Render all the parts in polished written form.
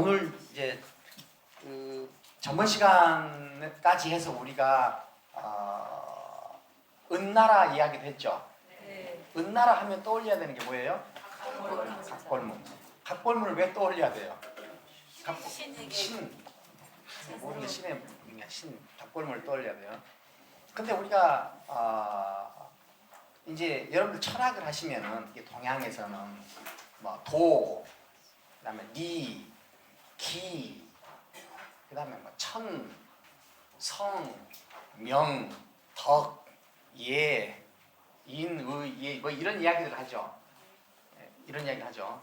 오늘 이제 전번 시간까지 해서 우리가 은나라 이야기도 했죠. 네. 은나라 하면 떠올려야 되는 게 뭐예요? 각골문. 각골문. 각골문을 왜 떠올려야 돼요? 신에게 신. 모든 게 신의 신. 각골문을 떠올려야 돼요. 근데 우리가 이제 여러분들 철학을 하시면은 동양에서는 뭐 도, 그다음에 리, 기, 그다음에 뭐 천, 성, 명, 덕, 예, 인, 의, 예, 뭐 이런 이야기를 하죠. 이런 이야기를 하죠.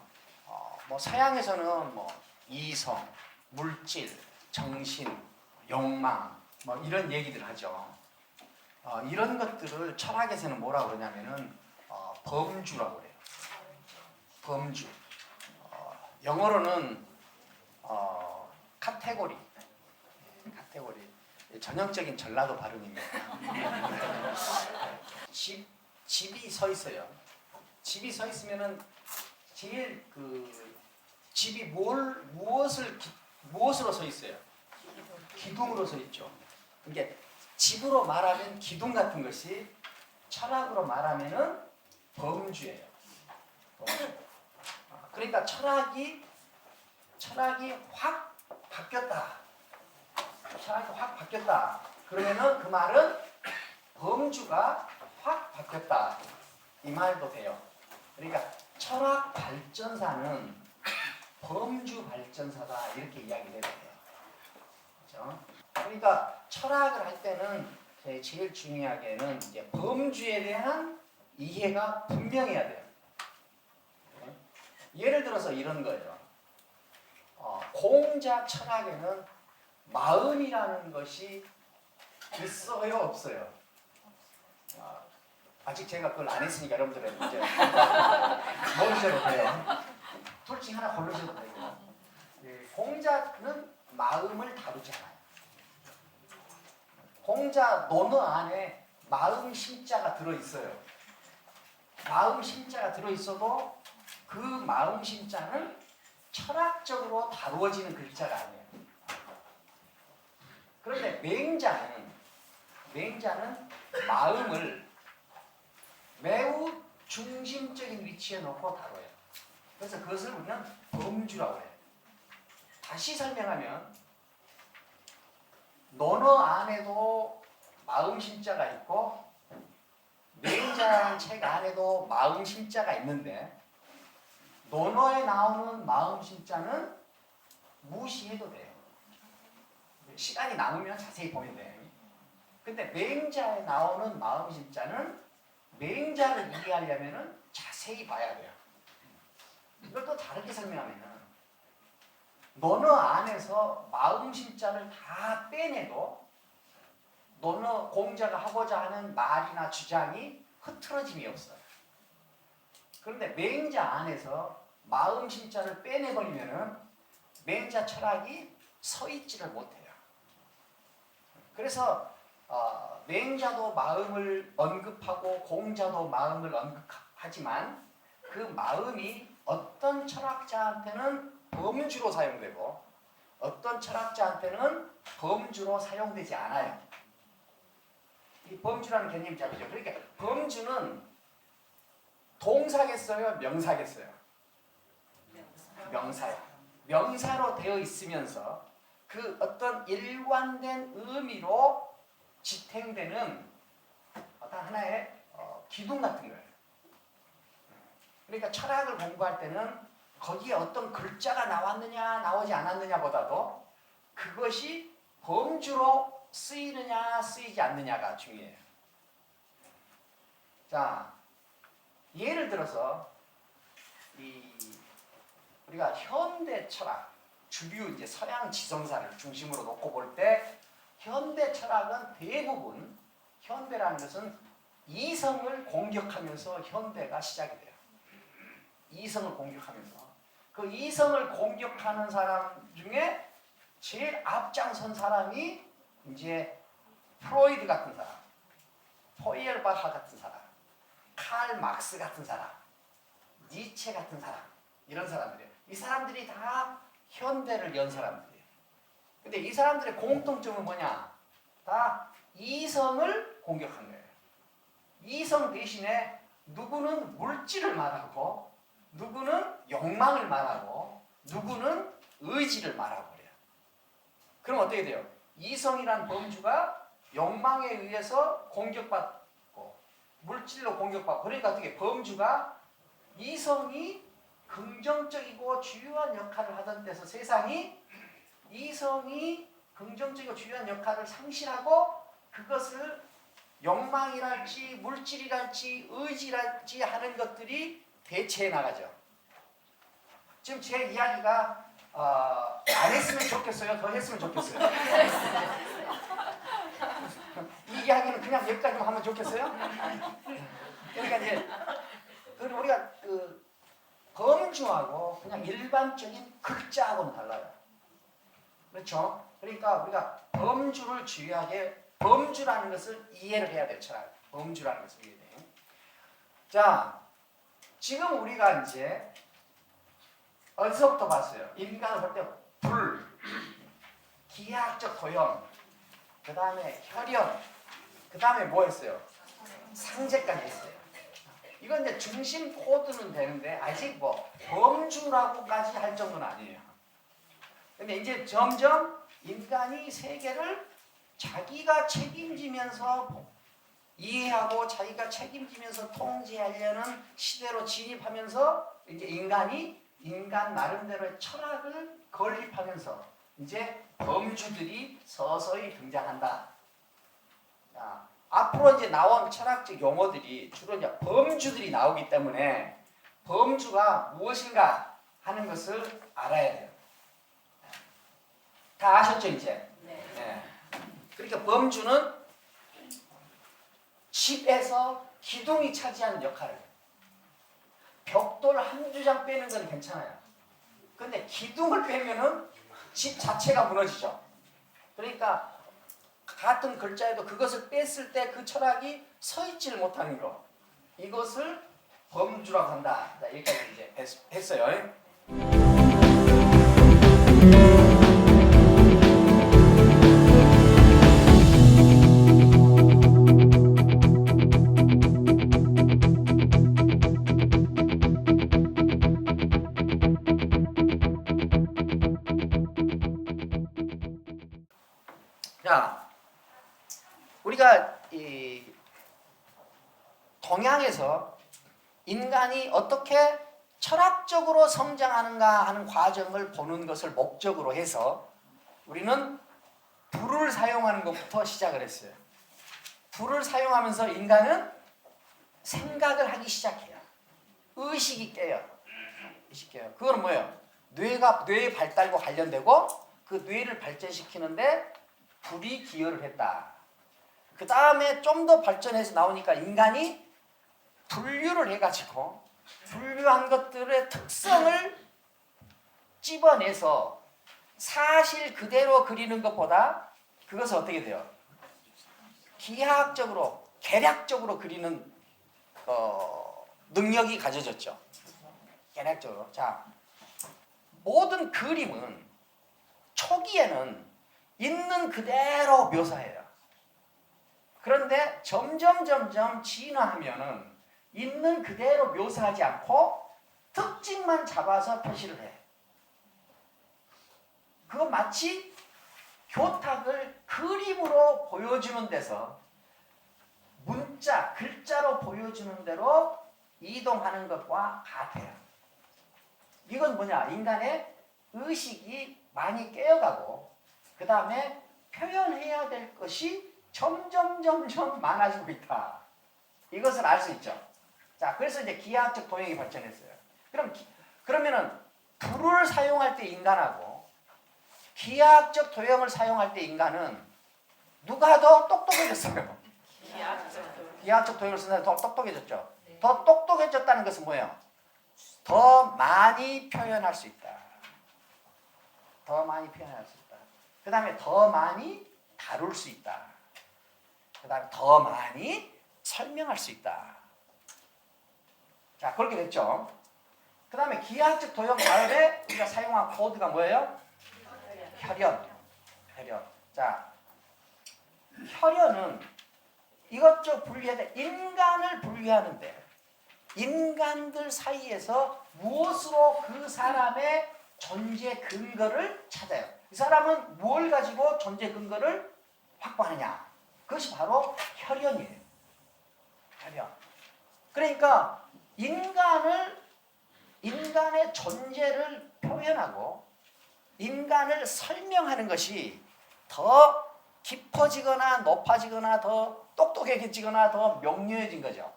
뭐 서양에서는 뭐 이성, 물질, 정신, 욕망, 뭐 이런 얘기들을 하죠. 이런 것들을 철학에서는 뭐라고 그러냐면은 범주라고 그래요. 범주. 영어로는 카테고리. 전형적인 전라도 발음입니다. 집이 서 있어요. 집이 서 있으면은 제일 집이 무엇으로 서 있어요? 기둥으로 서 있죠. 그러니까 집으로 말하면 기둥 같은 것이 철학으로 말하면은 범주예요. 그러니까 철학이 확 바뀌었다. 철학이 확 바뀌었다. 그러면은 그 말은 범주가 확 바뀌었다. 이 말도 돼요. 그러니까 철학 발전사는 범주 발전사다. 이렇게 이야기를 해야 돼요. 그렇죠? 그러니까 철학을 할 때는 제일 중요하게는 이제 범주에 대한 이해가 분명해야 돼요. 예를 들어서 이런 거예요. 공자 철학에는 마음이라는 것이 있어요, 없어요? 아직 제가 그걸 안 했으니까 여러분들은 이제 모르셔도 돼요. 둘 중 하나 고르셔도 되고. 공자는 마음을 다루지 않아요. 공자 논어 안에 마음 심자가 들어있어요. 마음 심자가 들어있어도 그 마음 심자는 철학적으로 다루어지는 글자가 아니에요. 그런데 맹자는 마음을 매우 중심적인 위치에 놓고 다뤄요. 그래서 그것을 우리는 범주라고 해요. 다시 설명하면 논어 안에도 마음 심자가 있고 맹자라는 책 안에도 마음 심자가 있는데 논어에 나오는 마음 심자는 무시해도 돼요. 시간이 남으면 자세히 보면 돼요. 근데 맹자에 나오는 마음 심자는 맹자를 이해하려면 자세히 봐야 돼요. 이걸 또 다르게 설명하면 논어 안에서 마음 심자를 다 빼내도 논어 공자가 하고자 하는 말이나 주장이 흐트러짐이 없어요. 그런데 맹자 안에서 마음 심자를 빼내버리면은 맹자 철학이 서 있지를 못해요. 그래서 맹자도 마음을 언급하고 공자도 마음을 언급하지만 그 마음이 어떤 철학자한테는 범주로 사용되고 어떤 철학자한테는 범주로 사용되지 않아요. 이 범주라는 개념이 잡히죠. 그러니까 범주는 동사겠어요? 명사겠어요? 명사요. 명사로 되어 있으면서 그 어떤 일관된 의미로 지탱되는 어떤 하나의 기둥 같은 거예요. 그러니까 철학을 공부할 때는 거기에 어떤 글자가 나왔느냐 나오지 않았느냐 보다도 그것이 범주로 쓰이느냐 쓰이지 않느냐가 중요해요. 자, 예를 들어서 우리가 현대 철학, 주류 이제 서양 지성사를 중심으로 놓고 볼 때 현대 철학은 대부분 현대라는 것은 이성을 공격하면서 현대가 시작이 돼요. 이성을 공격하면서 그 이성을 공격하는 사람 중에 제일 앞장선 사람이 이제 프로이드 같은 사람, 포이에르바흐 같은 사람, 칼 막스 같은 사람, 니체 같은 사람, 이런 사람들이에요. 이 사람들이 다 현대를 연 사람들이에요. 근데 이 사람들의 공통점은 뭐냐? 다 이성을 공격한 거예요. 이성 대신에 누구는 물질을 말하고 누구는 욕망을 말하고 누구는 의지를 말하고 그래요. 그럼 어떻게 돼요? 이성이란 범주가 욕망에 의해서 공격받고 물질로 공격받고 그러니까 어떻게 범주가 이성이 긍정적이고 주요한 역할을 하던 데서 세상이 이성이 긍정적이고 주요한 역할을 상실하고 그것을 욕망이랄지 물질이랄지 의지랄지 하는 것들이 대체해 나가죠. 지금 제 이야기가 안 했으면 좋겠어요? 더 했으면 좋겠어요? 이 이야기는 그냥 여기까지만 하면 좋겠어요? 그러니까 이제 우리가 그 범주하고 그냥 일반적인 글자하고는 달라요. 그렇죠? 그러니까 우리가 범주를 주의하게 범주라는 것을 이해를 해야 돼요. 범주라는 것을 이해해야 돼요. 자, 지금 우리가 이제 어디서부터 봤어요? 인간을 볼 때 불, 기하학적 도형, 그 다음에 혈연, 그 다음에 뭐 했어요? 상제까지 했어요. 이건 이제 중심 코드는 되는데 아직 뭐 범주라고까지 할 정도는 아니에요. 근데 이제 점점 인간이 세계를 자기가 책임지면서 이해하고 자기가 책임지면서 통제하려는 시대로 진입하면서 이제 인간이 인간 나름대로의 철학을 건립하면서 이제 범주들이 서서히 등장한다. 자, 앞으로 이제 나온 철학적 용어들이 주로 이제 범주들이 나오기 때문에 범주가 무엇인가 하는 것을 알아야 돼요. 다 아셨죠 이제? 네. 그러니까 범주는 집에서 기둥이 차지하는 역할을 해요. 벽돌 한두 장 빼는 건 괜찮아요. 근데 기둥을 빼면은 집 자체가 무너지죠. 그러니까 같은 글자에도 그것을 뺐을 때 그 철학이 서 있지를 못하는 거. 이것을 범주라고 한다. 자, 여기까지 이제 했어요. 자, 우리가 이 동양에서 인간이 어떻게 철학적으로 성장하는가 하는 과정을 보는 것을 목적으로 해서 우리는 불을 사용하는 것부터 시작을 했어요. 불을 사용하면서 인간은 생각을 하기 시작해요. 의식이 깨요. 그건 뭐예요? 뇌의 발달과 관련되고 그 뇌를 발전시키는데 불이 기여를 했다. 그 다음에 좀 더 발전해서 나오니까 인간이 분류를 해가지고 분류한 것들의 특성을 찝어내서 사실 그대로 그리는 것보다 그것을 어떻게 돼요? 기하학적으로 계략적으로 그리는 능력이 가져졌죠. 계략적으로. 자, 모든 그림은 초기에는 있는 그대로 묘사해요. 그런데 점점 진화하면은 있는 그대로 묘사하지 않고 특징만 잡아서 표시를 해. 그거 마치 교탁을 그림으로 보여주는 데서 문자, 글자로 보여주는 대로 이동하는 것과 같아요. 이건 뭐냐? 인간의 의식이 많이 깨어가고 그 다음에 표현해야 될 것이 점점 많아지고 있다. 이것을 알 수 있죠. 자, 그래서 이제 기하학적 도형이 발전했어요. 그러면은 불을 사용할 때 인간하고 기하학적 도형을 사용할 때 인간은 누가 더 똑똑해졌어요? 기하학적 도형을 쓰는 더 똑똑해졌죠. 네. 더 똑똑해졌다는 것은 뭐예요? 더 많이 표현할 수 있다. 더 많이 표현할 수 있다. 그 다음에 더 많이 다룰 수 있다. 그 다음에 더 많이 설명할 수 있다. 자, 그렇게 됐죠. 그 다음에 기하학적 도형 다음에 우리가 사용한 코드가 뭐예요? 혈연. 자, 혈연은 이것저것 분리해야 돼. 인간을 분리하는데 인간들 사이에서 무엇으로 그 사람의 존재 근거를 찾아요. 이 사람은 뭘 가지고 존재 근거를 확보하느냐. 그것이 바로 혈연이에요. 혈연. 그러니까 인간의 존재를 표현하고 인간을 설명하는 것이 더 깊어지거나 높아지거나 더 똑똑해지거나 더 명료해진 거죠.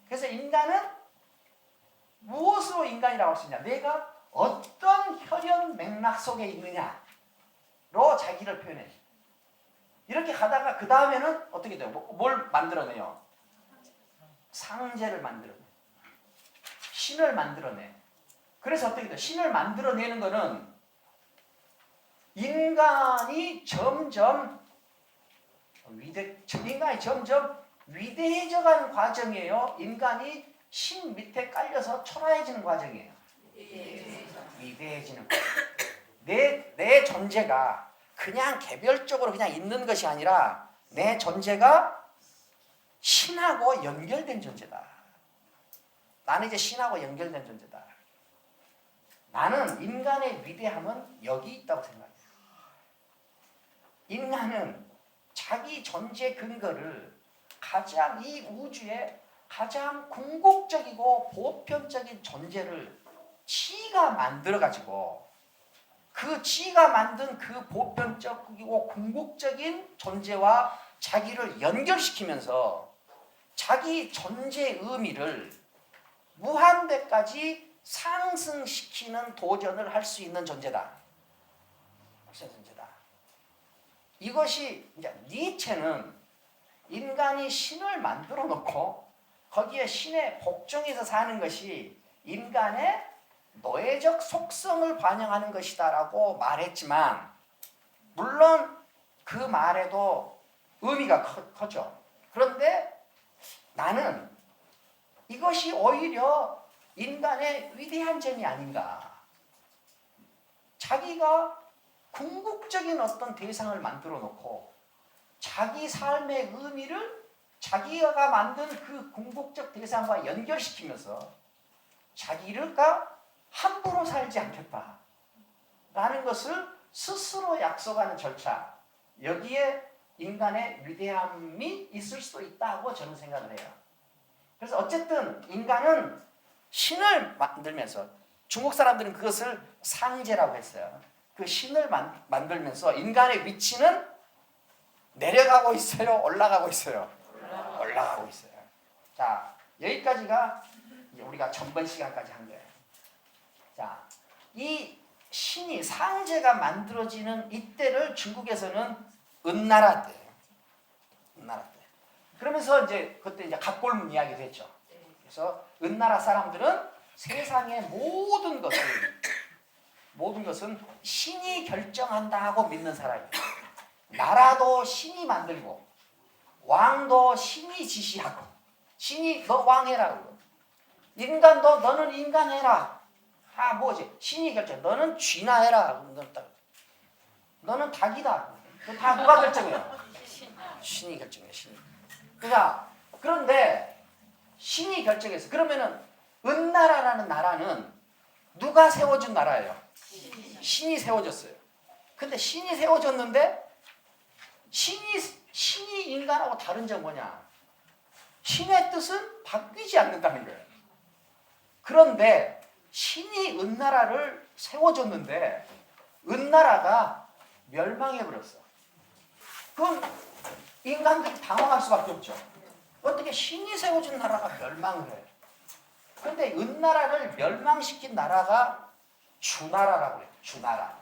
그래서 인간은 무엇으로 인간이라고 할 수 있냐? 내가 어떤 혈연 맥락 속에 있느냐로 자기를 표현해. 이렇게 가다가 그 다음에는 어떻게 돼요? 뭘 만들어내요? 상제를 만들어내. 신을 만들어내. 그래서 어떻게 돼요? 신을 만들어내는 거는 인간이 점점 위대해져가는 과정이에요. 인간이 신 밑에 깔려서 초라해지는 과정이에요. 위대해지는 과정. 내 존재가 그냥 개별적으로 그냥 있는 것이 아니라 내 존재가 신하고 연결된 존재다. 나는 이제 신하고 연결된 존재다. 나는 인간의 위대함은 여기 있다고 생각해요. 인간은 자기 존재 근거를 가장 이 우주의 가장 궁극적이고 보편적인 존재를 지가 만들어가지고 그 지가 만든 그 보편적이고 궁극적인 존재와 자기를 연결시키면서 자기 존재의 의미를 무한대까지 상승시키는 도전을 할 수 있는 존재다. 이것이 이제 니체는 인간이 신을 만들어 놓고 거기에 신의 복종에서 사는 것이 인간의 노예적 속성을 반영하는 것이다라고 말했지만 물론 그 말에도 의미가 커죠. 그런데 나는 이것이 오히려 인간의 위대한 점이 아닌가. 자기가 궁극적인 어떤 대상을 만들어 놓고 자기 삶의 의미를 자기가 만든 그 궁극적 대상과 연결시키면서 자기가 함부로 살지 않겠다 라는 것을 스스로 약속하는 절차, 여기에 인간의 위대함이 있을 수도 있다고 저는 생각을 해요. 그래서 어쨌든 인간은 신을 만들면서, 중국 사람들은 그것을 상제라고 했어요. 그 신을 만들면서 인간의 위치는 내려가고 있어요? 올라가고 있어요? 올라가고 있어요. 자, 여기까지가 우리가 전번 시간까지 한 거예요. 자, 이 신이 상제가 만들어지는 이때를 중국에서는 은나라 때예요. 은나라 때. 그러면서 이제 그때 이제 갑골문 이야기도 했죠. 그래서 은나라 사람들은 세상의 모든 것은 신이 결정한다고 믿는 사람이에요. 나라도 신이 만들고 왕도 신이 지시하고 신이 너 왕해라. 인간도 너는 인간해라. 아 뭐지? 신이 결정. 너는 쥐나 해라. 너는 닭이다. 다 누가 결정해요? 신이 결정해. 신이. 그러니까 그런데 신이 결정해서 그러면은 은나라라는 나라는 누가 세워준 나라예요? 신이 세워졌어요. 근데 신이 세워졌는데 신이 인간하고 다른 점 뭐냐? 신의 뜻은 바뀌지 않는다는 거예요. 그런데 신이 은나라를 세워줬는데 은나라가 멸망해버렸어. 그럼 인간들이 당황할 수밖에 없죠. 어떻게 신이 세워준 나라가 멸망을 해? 그런데 은나라를 멸망시킨 나라가 주나라라고 해요. 주나라.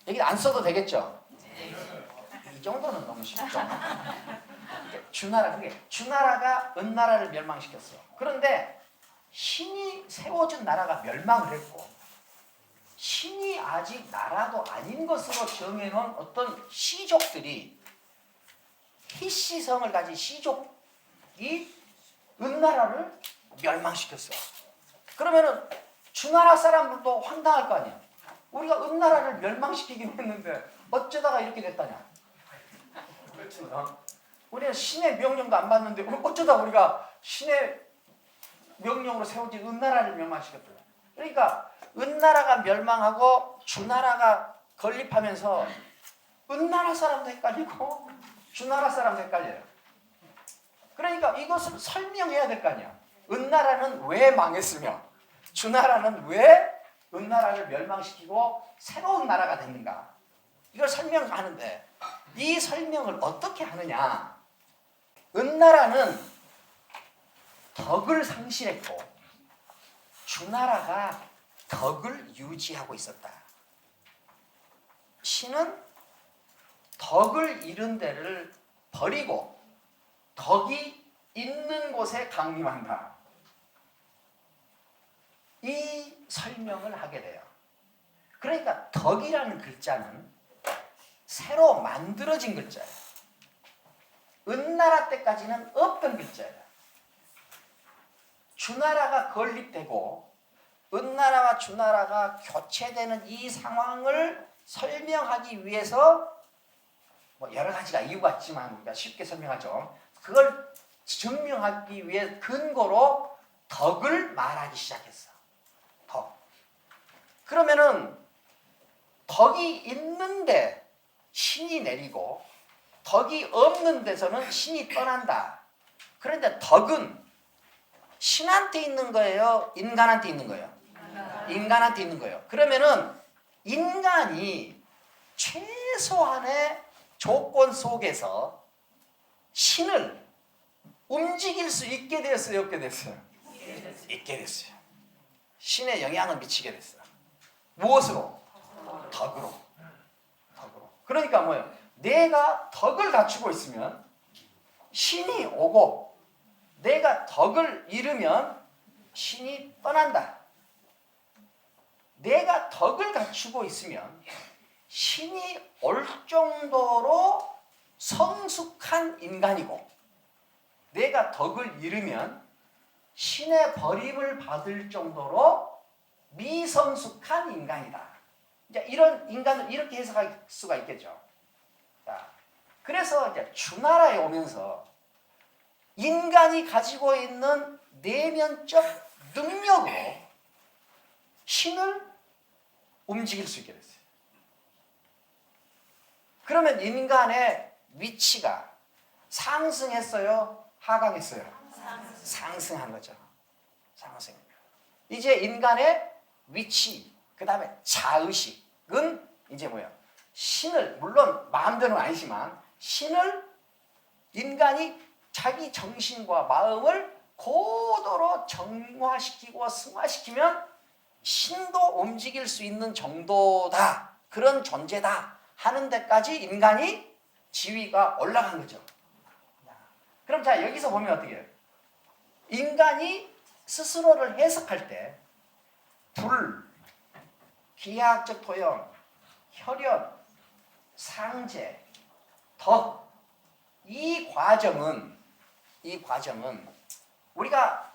여기 안 써도 되겠죠? 이 정도는 너무 쉽죠. 주나라가 은나라를 멸망시켰어. 그런데 신이 세워준 나라가 멸망을 했고 신이 아직 나라도 아닌 것으로 정해놓은 어떤 시족들이 희시성을 가진 시족이 은나라를 멸망시켰어. 그러면은 주나라 사람들도 황당할 거 아니야. 우리가 은나라를 멸망시키긴 했는데 어쩌다가 이렇게 됐다냐. 그렇죠. 우리는 신의 명령도 안 받는데 어쩌다 우리가 신의 명령으로 세워진 은나라를 멸망시켰다. 그러니까 은나라가 멸망하고 주나라가 건립하면서 은나라 사람도 헷갈리고 주나라 사람도 헷갈려요. 그러니까 이것을 설명해야 될 거 아니야. 은나라는 왜 망했으며 주나라는 왜 은나라를 멸망시키고 새로운 나라가 됐는가. 이걸 설명하는데 이 설명을 어떻게 하느냐. 은나라는 덕을 상실했고 주나라가 덕을 유지하고 있었다. 신은 덕을 잃은 데를 버리고 덕이 있는 곳에 강림한다. 이 설명을 하게 돼요. 그러니까 덕이라는 글자는 새로 만들어진 글자예요. 은나라 때까지는 없던 글자예요. 주나라가 건립되고 은나라와 주나라가 교체되는 이 상황을 설명하기 위해서 뭐 여러 가지가 이유가 있지만 우리가 쉽게 설명하죠. 그걸 증명하기 위해 근거로 덕을 말하기 시작했어. 덕. 그러면은 덕이 있는데 신이 내리고 덕이 없는 데서는 신이 떠난다. 그런데 덕은 신한테 있는 거예요? 인간한테 있는 거예요? 인간한테 있는 거예요. 그러면은 인간이 최소한의 조건 속에서 신을 움직일 수 있게 됐어요? 없게 됐어요? 있게 됐어요. 신의 영향을 미치게 됐어요. 무엇으로? 덕으로. 덕으로. 그러니까 뭐예요? 내가 덕을 갖추고 있으면 신이 오고 내가 덕을 잃으면 신이 떠난다. 내가 덕을 갖추고 있으면 신이 올 정도로 성숙한 인간이고 내가 덕을 잃으면 신의 버림을 받을 정도로 미성숙한 인간이다. 이제 이런 인간을 이렇게 해석할 수가 있겠죠. 자, 그래서 이제 주나라에 오면서 인간이 가지고 있는 내면적 능력으로 신을 움직일 수 있게 됐어요. 그러면 인간의 위치가 상승했어요? 하강했어요? 상승한 거죠. 상승. 이제 인간의 위치, 그 다음에 자의식은 이제 뭐예요? 신을, 물론 마음대로는 아니지만 신을 인간이 자기 정신과 마음을 고도로 정화시키고 승화시키면 신도 움직일 수 있는 정도다. 그런 존재다. 하는 데까지 인간이 지위가 올라간 거죠. 그럼 자, 여기서 보면 어떻게 해요? 인간이 스스로를 해석할 때 불, 기하학적 토형, 혈연, 상제, 덕, 이 과정은 우리가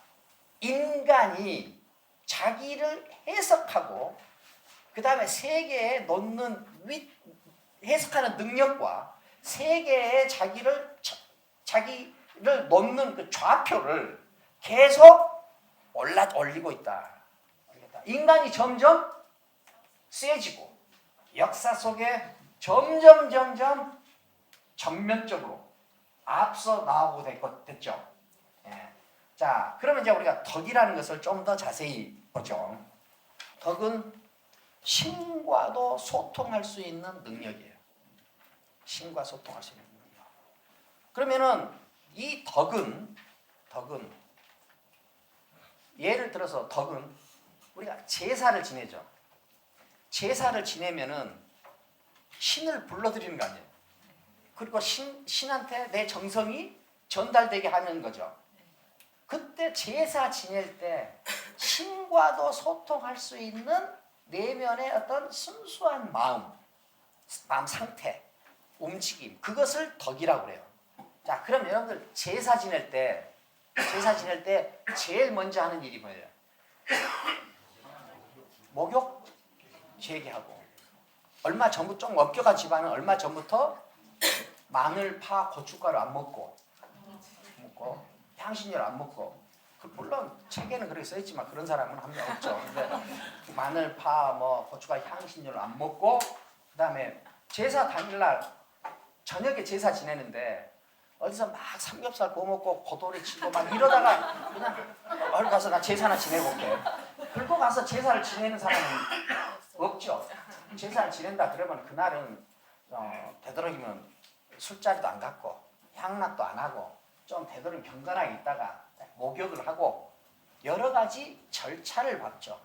인간이 자기를 해석하고 그 다음에 세계에 놓는 해석하는 능력과 세계에 자기를 놓는 그 좌표를 계속 올리고 있다. 인간이 점점 세지고 역사 속에 점점 전면적으로 앞서 나오고 됐죠. 예. 자, 그러면 이제 우리가 덕이라는 것을 좀 더 자세히 보죠. 덕은 신과도 소통할 수 있는 능력이에요. 신과 소통할 수 있는 능력. 그러면은 이 덕은 예를 들어서 덕은 우리가 제사를 지내죠. 제사를 지내면은 신을 불러들이는 거 아니에요. 그리고 신한테 내 정성이 전달되게 하는 거죠. 그때 제사 지낼 때 신과도 소통할 수 있는 내면의 어떤 순수한 마음 상태, 움직임, 그것을 덕이라고 그래요. 자, 그럼 여러분들 제사 지낼 때 제사 지낼 때 제일 먼저 하는 일이 뭐예요? 목욕 제기하고 얼마 전부터 좀 엄격한 집안은 얼마 전부터 마늘, 파, 고춧가루 안 먹고 향신료 안 먹고 물론 책에는 그렇게 써있지만 그런 사람은 한 명 없죠. 근데 마늘, 파, 고춧가루, 향신료를 안 먹고 그 다음에 제사 당일날 저녁에 제사 지내는데 어디서 막 삼겹살 구워 먹고 고돌이 치고 막 이러다가 그냥 얼른 가서 나 제사나 지내고 올게. 그리고 가서 제사를 지내는 사람은 없죠. 제사를 지낸다 그러면 그날은 되도록이면 술자리도 안 갖고 향락도 안 하고 좀 되도록 경건하게 있다가 목욕을 하고 여러 가지 절차를 밟죠.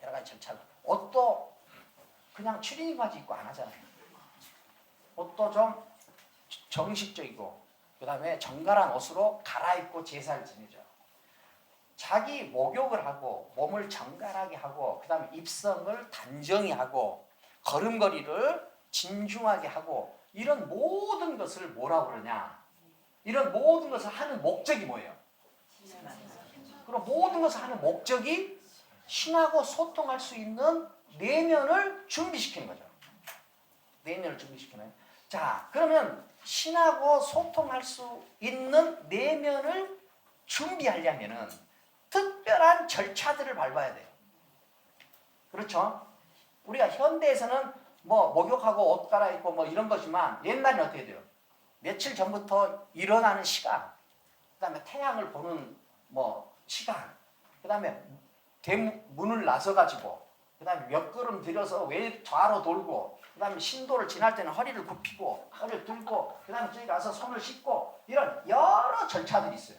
여러 가지 절차를. 옷도 그냥 추리닝 바지 입고 안 하잖아요. 옷도 좀 정식적이고 그 다음에 정갈한 옷으로 갈아입고 제사를 지내죠. 자기 목욕을 하고 몸을 정갈하게 하고 그 다음에 입성을 단정히 하고 걸음걸이를 진중하게 하고 이런 모든 것을 뭐라고 그러냐. 이런 모든 것을 하는 목적이 뭐예요? 그럼 모든 것을 하는 목적이 신하고 소통할 수 있는 내면을 준비시키는 거죠. 내면을 준비시키는. 자, 그러면 신하고 소통할 수 있는 내면을 준비하려면은 특별한 절차들을 밟아야 돼요. 그렇죠? 우리가 현대에서는 목욕하고 옷 갈아입고 이런 거지만 옛날에는 어떻게 돼요? 며칠 전부터 일어나는 시간, 그 다음에 태양을 보는 시간, 그 다음에 문을 나서가지고, 그 다음에 몇 걸음 들여서 좌로 돌고, 그 다음에 신도를 지날 때는 허리를 굽히고, 허리를 들고, 그 다음에 저기 가서 손을 씻고, 이런 여러 절차들이 있어요.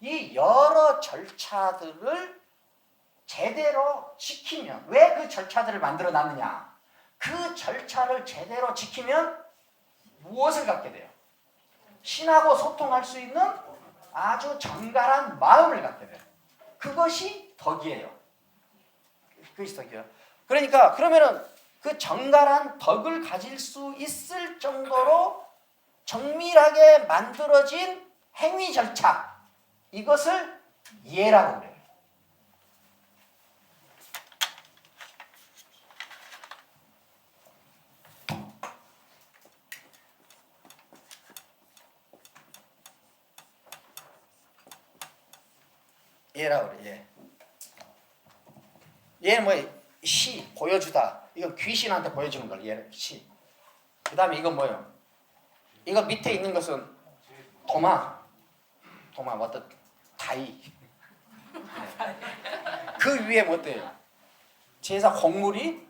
이 여러 절차들을 제대로 지키면, 왜 그 절차들을 만들어 놨느냐? 그 절차를 제대로 지키면 무엇을 갖게 돼요? 신하고 소통할 수 있는 아주 정갈한 마음을 갖게 돼요. 그것이 덕이에요. 그것이 덕이에요. 그러니까 그러면은 그 정갈한 덕을 가질 수 있을 정도로 정밀하게 만들어진 행위 절차, 이것을 예라고 그래요. 예라고 그래. 얘는 시 보여주다. 이건 귀신한테 보여주는 걸 얘는 시. 그 다음에 이건 뭐예요? 이거 밑에 있는 것은 도마 어떤 다이. 그 위에 뭐 어때요? 제사 곡물이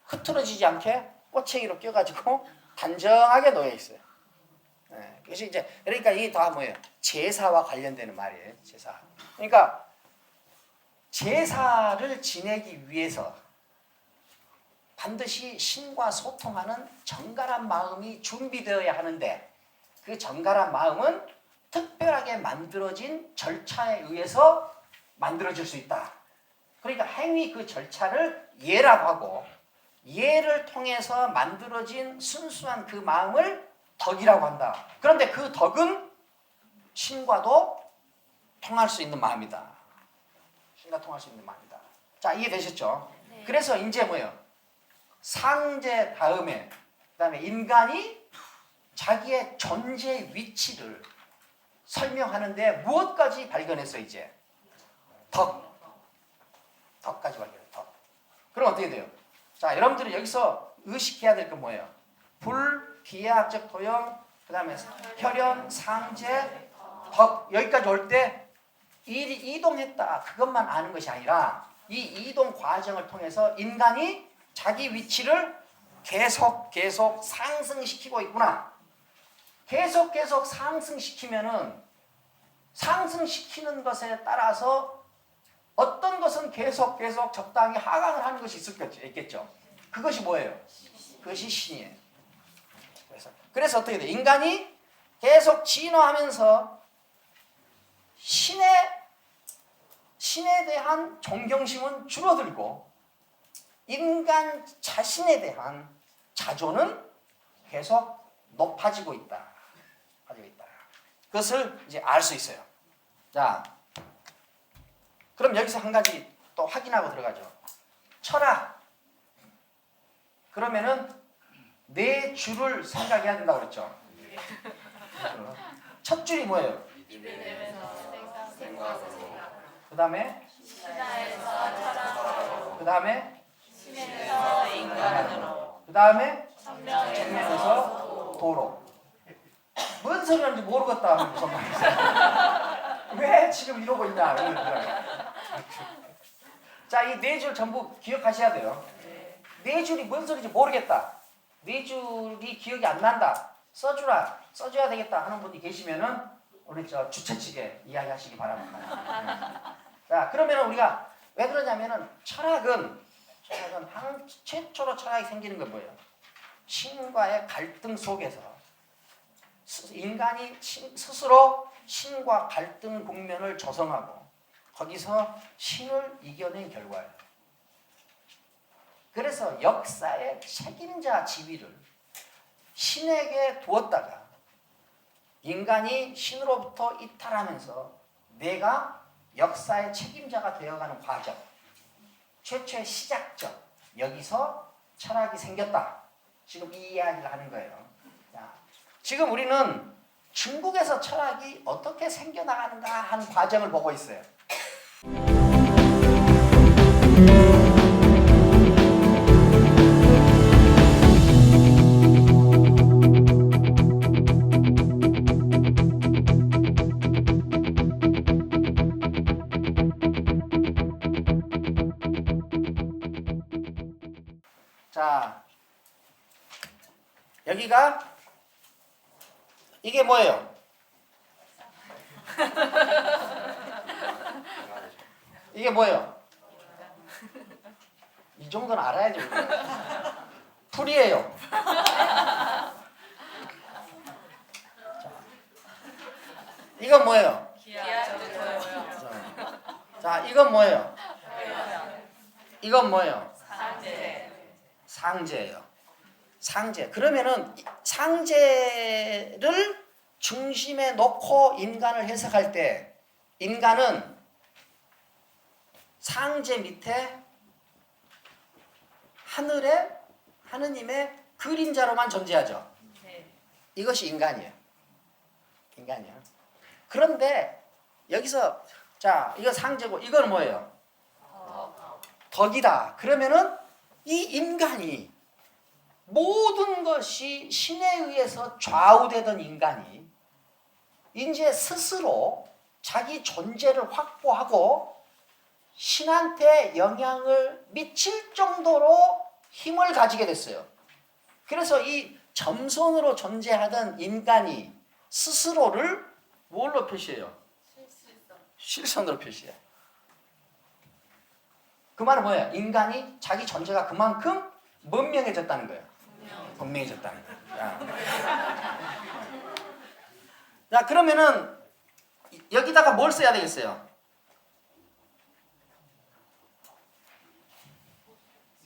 흐트러지지 않게 꼬챙이로 껴가지고 단정하게 놓여 있어요. 그래서 그러니까 이게 다 뭐예요? 제사와 관련되는 말이에요. 제사. 그러니까 제사를 지내기 위해서 반드시 신과 소통하는 정갈한 마음이 준비되어야 하는데 그 정갈한 마음은 특별하게 만들어진 절차에 의해서 만들어질 수 있다. 그러니까 행위 그 절차를 예라고 하고 예를 통해서 만들어진 순수한 그 마음을 덕이라고 한다. 그런데 그 덕은 신과도 통할 수 있는 마음이다. 신과 통할 수 있는 마음이다. 자, 이해되셨죠? 네. 그래서 이제 뭐예요? 상제 다음에 그다음에 인간이 자기의 존재 위치를 설명하는데 무엇까지 발견했어 이제? 덕까지 발견해. 덕. 그럼 어떻게 돼요? 자, 여러분들이 여기서 의식해야 될 건 뭐예요? 불, 비예학적 도형, 그 다음에 혈연, 상제, 덕. 여기까지 올 때 일이 이동했다. 그것만 아는 것이 아니라 이 이동 과정을 통해서 인간이 자기 위치를 계속 상승시키고 있구나. 계속 상승시키면은 상승시키는 것에 따라서 어떤 것은 계속 적당히 하강을 하는 것이 있겠죠. 그것이 뭐예요? 그것이 신이에요. 그래서 어떻게 돼? 인간이 계속 진화하면서 신에 대한 존경심은 줄어들고 인간 자신에 대한 자존은 계속 높아지고 있다. 그것을 이제 알 수 있어요. 자, 그럼 여기서 한 가지 또 확인하고 들어가죠. 철학. 그러면은 네 줄을 생각해야 된다고 그랬죠. 첫 줄이 뭐예요? 그 다음에 그 다음에 청년에서 도로. 뭔 소리 하는지 모르겠다 하는 무슨 말이세요? 왜 지금 이러고 있냐? 자, 이 네 줄 전부 기억하셔야 돼요. 네 줄이 뭔 소리인지 모르겠다. 네 줄이 기억이 안 난다. 써줘야 되겠다 하는 분이 계시면은 우리 저 주최 측에 이야기하시기 바랍니다. 자, 그러면은 우리가 왜 그러냐면은 철학은 최초로 철학이 생기는 건 뭐예요? 신과의 갈등 속에서 인간이 스스로 신과 갈등 국면을 조성하고 거기서 신을 이겨낸 결과예요. 그래서 역사의 책임자 지위를 신에게 두었다가 인간이 신으로부터 이탈하면서 내가 역사의 책임자가 되어가는 과정, 최초의 시작점, 여기서 철학이 생겼다. 지금 이 이야기를 하는 거예요. 자, 지금 우리는 중국에서 철학이 어떻게 생겨나가는가 하는 과정을 보고 있어요. 자, 여기가 이게 뭐예요? 이게 뭐예요? 이 정도는 알아야죠. 풀이에요. 이건 뭐예요? 자, 이건 뭐예요? 이건 뭐예요? 상제예요. 상제. 그러면은 상제를 중심에 놓고 인간을 해석할 때 인간은 상제 밑에 하느님의 그림자로만 존재하죠. 이것이 인간이에요. 그런데 여기서 자, 이거 상제고 이건 뭐예요? 덕이다. 그러면은 이 인간이 모든 것이 신에 의해서 좌우되던 인간이 이제 스스로 자기 존재를 확보하고 신한테 영향을 미칠 정도로 힘을 가지게 됐어요. 그래서 이 점선으로 존재하던 인간이 스스로를 뭘로 표시해요? 실선으로 표시해요. 그 말은 뭐예요? 인간이 자기 존재가 그만큼 문명해졌다는 거예요. 분명해졌다는 거예요. 자, 그러면은 여기다가 뭘 써야 되겠어요?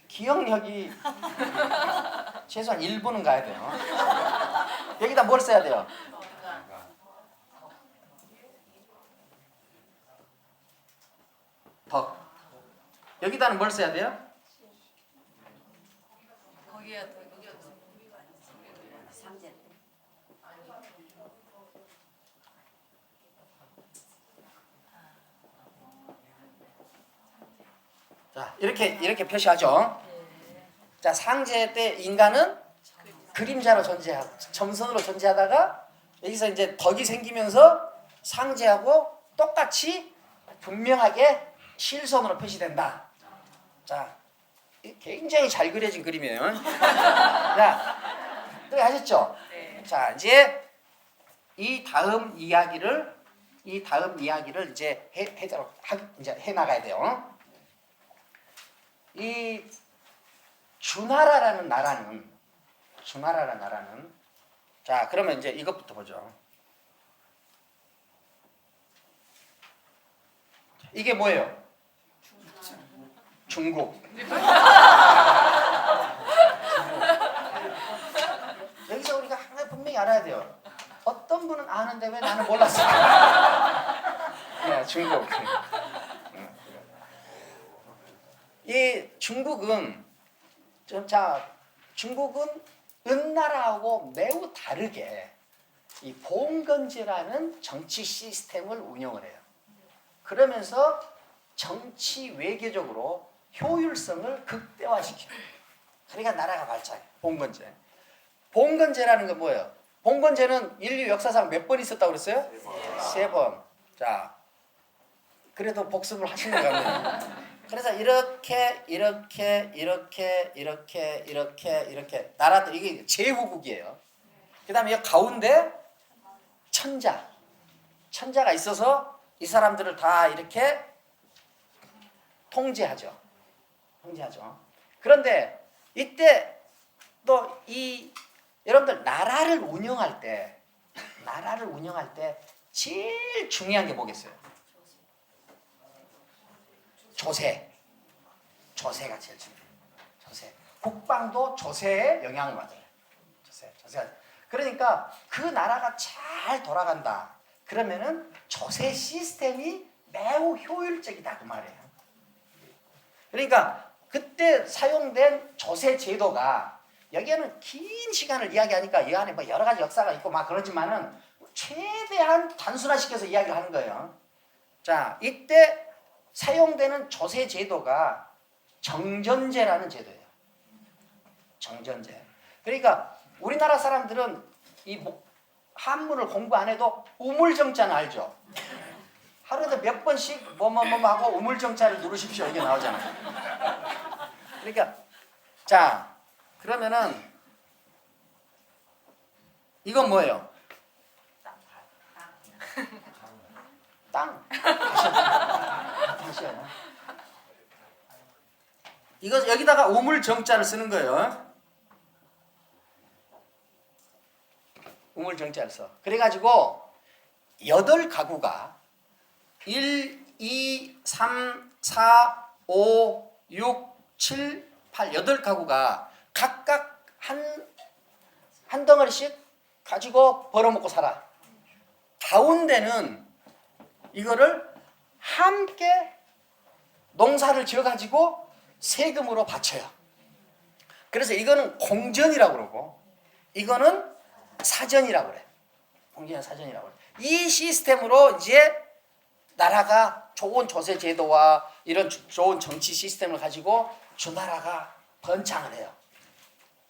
기억력이 최소한 1분은 가야 돼요. 여기다 뭘 써야 돼요? 덕. 여기다는 뭘 써야 돼요? 자, 이렇게 표시하죠. 자, 상제 때 인간은 그림자로 점선으로 존재하다가 여기서 이제 덕이 생기면서 상제하고 똑같이 분명하게 실선으로 표시된다. 자, 굉장히 잘 그려진 그림이에요. 자, 아셨죠? 자, 이제 이 다음 이야기를 이제 해 나가야 돼요. 이 주나라라는 나라는 자, 그러면 이제 이것부터 보죠. 이게 뭐예요? 중국. 여기서 우리가 하나 분명히 알아야 돼요. 어떤 분은 아는데 왜 나는 몰라? 중국은 중국은 은나라하고 매우 다르게 이 봉건제라는 정치 시스템을 운영을 해요. 그러면서 정치 외교적으로 효율성을 극대화시켜요. 그러니까 나라가 발전해. 봉건제. 봉건제라는 건 뭐예요? 봉건제는 인류 역사상 몇 번 있었다고 그랬어요? 3번. 자, 그래도 복습을 하시는 거 같네요. 그래서 이렇게 나라들 이게 제후국이에요. 그다음에 이 가운데 천자가 있어서 이 사람들을 다 이렇게 통제하죠. 그런데 이때 또 이 여러분들 나라를 운영할 때 제일 중요한 게 뭐겠어요? 조세가 제일 중요해요. 국방도 조세에 영향을 받아요. 조세가. 그러니까 그 나라가 잘 돌아간다. 그러면은 조세 시스템이 매우 효율적이다 그 말이에요. 그러니까 그때 사용된 조세 제도가 여기에는 긴 시간을 이야기하니까 이 안에 뭐 여러 가지 역사가 있고 막 그러지만은 최대한 단순화시켜서 이야기를 하는 거예요. 자, 이때 사용되는 조세 제도가 정전제라는 제도예요. 정전제. 그러니까 우리나라 사람들은 이 한문을 공부 안 해도 우물정자는 알죠? 하루에도 몇 번씩 뭐뭐뭐 하고 우물정자를 누르십시오. 이게 나오잖아요. 그러니까 자, 그러면은 이건 뭐예요? 땅. 다시요. 이거 여기다가 우물정자를 쓰는 거예요. 우물정자를 써. 그래가지고 8가구가 1, 2, 3, 4, 5, 6, 7, 8, 8가구가 각각 한 덩어리씩 가지고 벌어먹고 살아. 가운데는 이거를 함께 농사를 지어가지고 세금으로 바쳐요. 그래서 이거는 공전이라고 그러고 이거는 사전이라고 그래. 공전이나 사전이라고 그래. 이 시스템으로 이제 나라가 좋은 조세 제도와 이런 좋은 정치 시스템을 가지고 주나라가 번창을 해요.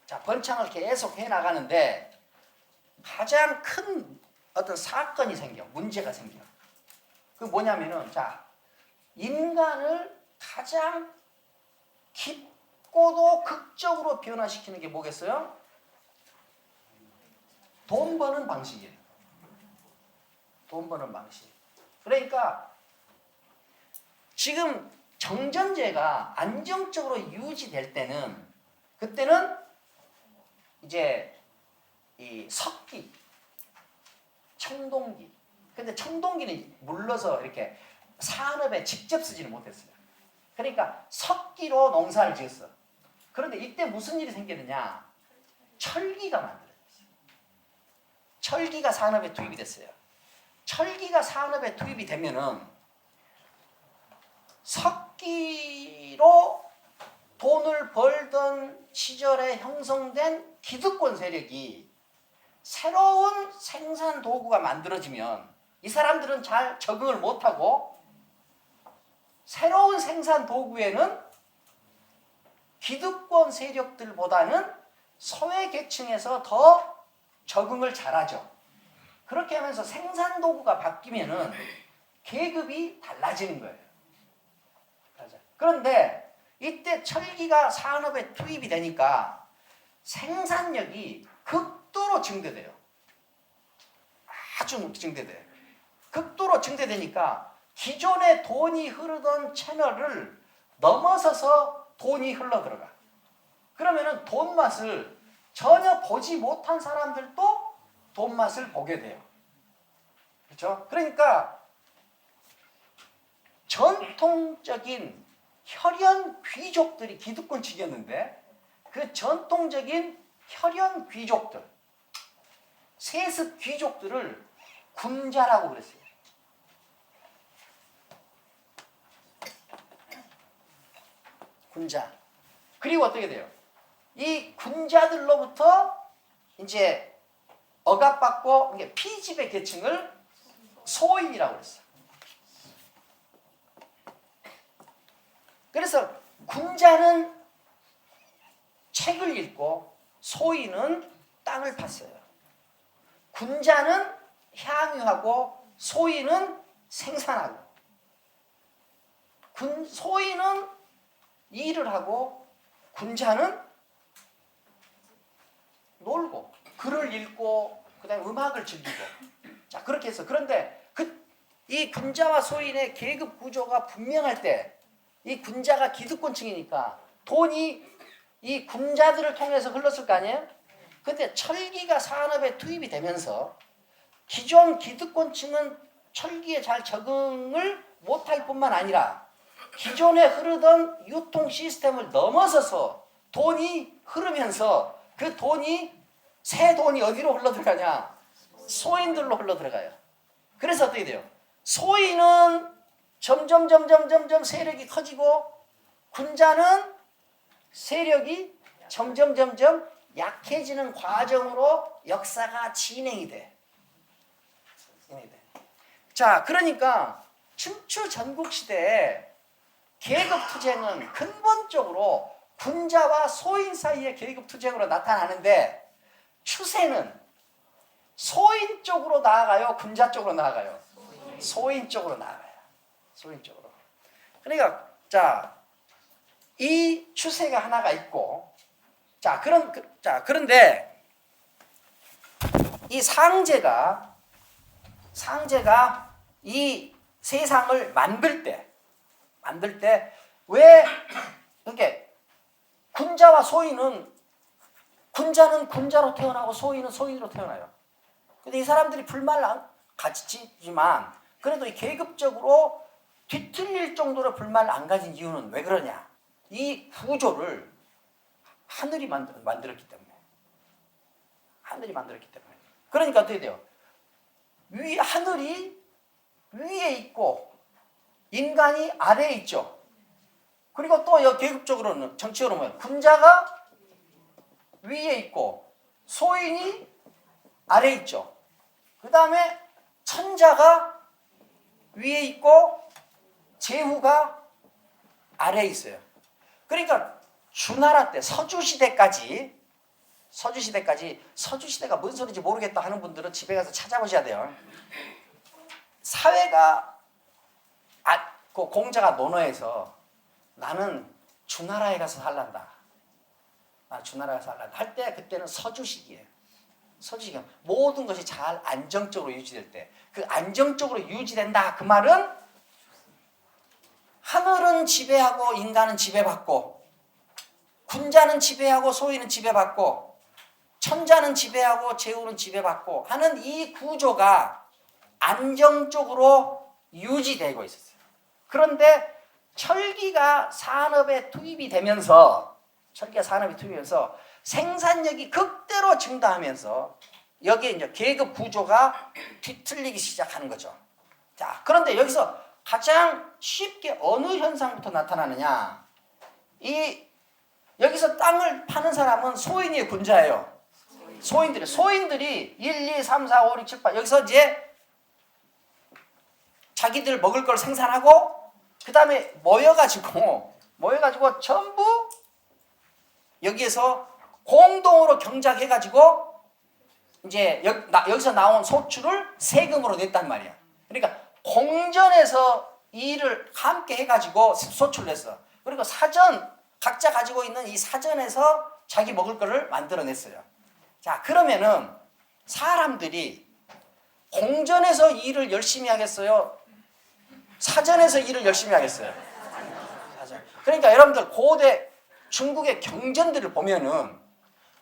자, 번창을 계속 해 나가는데 가장 큰 어떤 사건이 생겨, 문제가 생겨. 그 뭐냐면은 자, 인간을 가장 깊고도 극적으로 변화시키는 게 뭐겠어요? 돈 버는 방식이에요. 돈 버는 방식. 그러니까 지금 정전제가 안정적으로 유지될 때는 그때는 이제 이 석기, 청동기. 근데 청동기는 물러서 이렇게 산업에 직접 쓰지는 못했어요. 그러니까 석기로 농사를 지었어. 그런데 이때 무슨 일이 생기느냐? 철기가 만들어졌어요. 철기가 산업에 투입이 됐어요. 철기가 산업에 투입이 되면은 석기로 돈을 벌던 시절에 형성된 기득권 세력이 새로운 생산 도구가 만들어지면 이 사람들은 잘 적응을 못하고 새로운 생산 도구에는 기득권 세력들보다는 소외 계층에서 더 적응을 잘하죠. 그렇게 하면서 생산 도구가 바뀌면은 계급이 달라지는 거예요. 그런데 이때 철기가 산업에 투입이 되니까 생산력이 극도로 증대돼요. 아주 증대돼요. 극도로 증대되니까 기존에 돈이 흐르던 채널을 넘어서서 돈이 흘러 들어가. 그러면은 돈 맛을 전혀 보지 못한 사람들도 돈 맛을 보게 돼요. 그렇죠? 그러니까 전통적인 혈연 귀족들이 기득권층이었는데 그 전통적인 혈연 귀족들, 세습 귀족들을 군자라고 그랬어요. 군자. 그리고 어떻게 돼요? 이 군자들로부터 이제 억압받고 이게 피지배 계층을 소인이라고 그랬어요. 그래서 군자는 책을 읽고 소인은 땅을 팠어요. 군자는 향유하고 소인은 생산하고 소인은 일을 하고 군자는 놀고 글을 읽고 그다음에 음악을 즐기고 자 그렇게 해서 그런데 이 군자와 소인의 계급 구조가 분명할 때 이 군자가 기득권층이니까 돈이 이 군자들을 통해서 흘렀을 거 아니에요? 근데 철기가 산업에 투입이 되면서 기존 기득권층은 철기에 잘 적응을 못할 뿐만 아니라 기존에 흐르던 유통 시스템을 넘어서서 돈이 흐르면서 그 돈이 새 돈이 어디로 흘러들어가냐? 소인들로 흘러들어가요. 그래서 어떻게 돼요? 소인은 점점 세력이 커지고 군자는 세력이 점점 약해지는 과정으로 역사가 진행이 돼. 자, 그러니까 춘추 전국시대에 계급투쟁은 근본적으로 군자와 소인 사이의 계급투쟁으로 나타나는데 추세는 소인 쪽으로 나아가요? 군자 쪽으로 나아가요? 소인 쪽으로 나아가요. 소인 쪽으로. 그러니까 자, 이 추세가 하나가 있고 그런데 이 상제가 이 세상을 만들 때 왜 이렇게 군자와 소인은 군자는 군자로 태어나고 소인은 소인으로 태어나요. 근데 이 사람들이 불만을 가지지만 그래도 이 계급적으로 뒤틀릴 정도로 불만을 안 가진 이유는 왜 그러냐? 이 구조를 하늘이 만들었기 때문에. 그러니까 어떻게 돼요? 하늘이 위에 있고 인간이 아래에 있죠. 그리고 또 계급적으로는 정치적으로 뭐예요? 군자가 위에 있고 소인이 아래에 있죠. 그 다음에 천자가 위에 있고 제후가 아래에 있어요. 그러니까 주나라 때 서주시대가 뭔 소리인지 모르겠다 하는 분들은 집에 가서 찾아보셔야 돼요. 사회가 그 공자가 논어에서 나는 주나라에 가서 살란다. 할 때 그때는 서주시기예요. 모든 것이 잘 안정적으로 유지될 때 그 안정적으로 유지된다. 그 말은 하늘은 지배하고 인간은 지배받고 군자는 지배하고 소인은 지배받고 천자는 지배하고 제후는 지배받고 하는 이 구조가 안정적으로 유지되고 있었어요. 그런데 철기가 산업에 투입이 되면서 생산력이 극대로 증가하면서 여기에 이제 계급 구조가 뒤틀리기 시작하는 거죠. 자, 그런데 여기서 가장 쉽게 어느 현상부터 나타나느냐? 여기서 땅을 파는 사람은 소인이에요, 군자예요? 소인들이 1, 2, 3, 4, 5, 6, 7, 8 여기서 이제 자기들 먹을 걸 생산하고 그 다음에 모여가지고 전부 여기에서 공동으로 경작해가지고 이제 여기서 나온 소출을 세금으로 냈단 말이야. 그러니까 공전에서 일을 함께 해가지고 소출을 냈어. 그리고 각자 가지고 있는 이 사전에서 자기 먹을 거를 만들어냈어요. 자, 그러면은 사람들이 공전에서 일을 열심히 하겠어요? 사전에서 일을 열심히 하겠어요? 사전. 그러니까 여러분들 고대 중국의 경전들을 보면은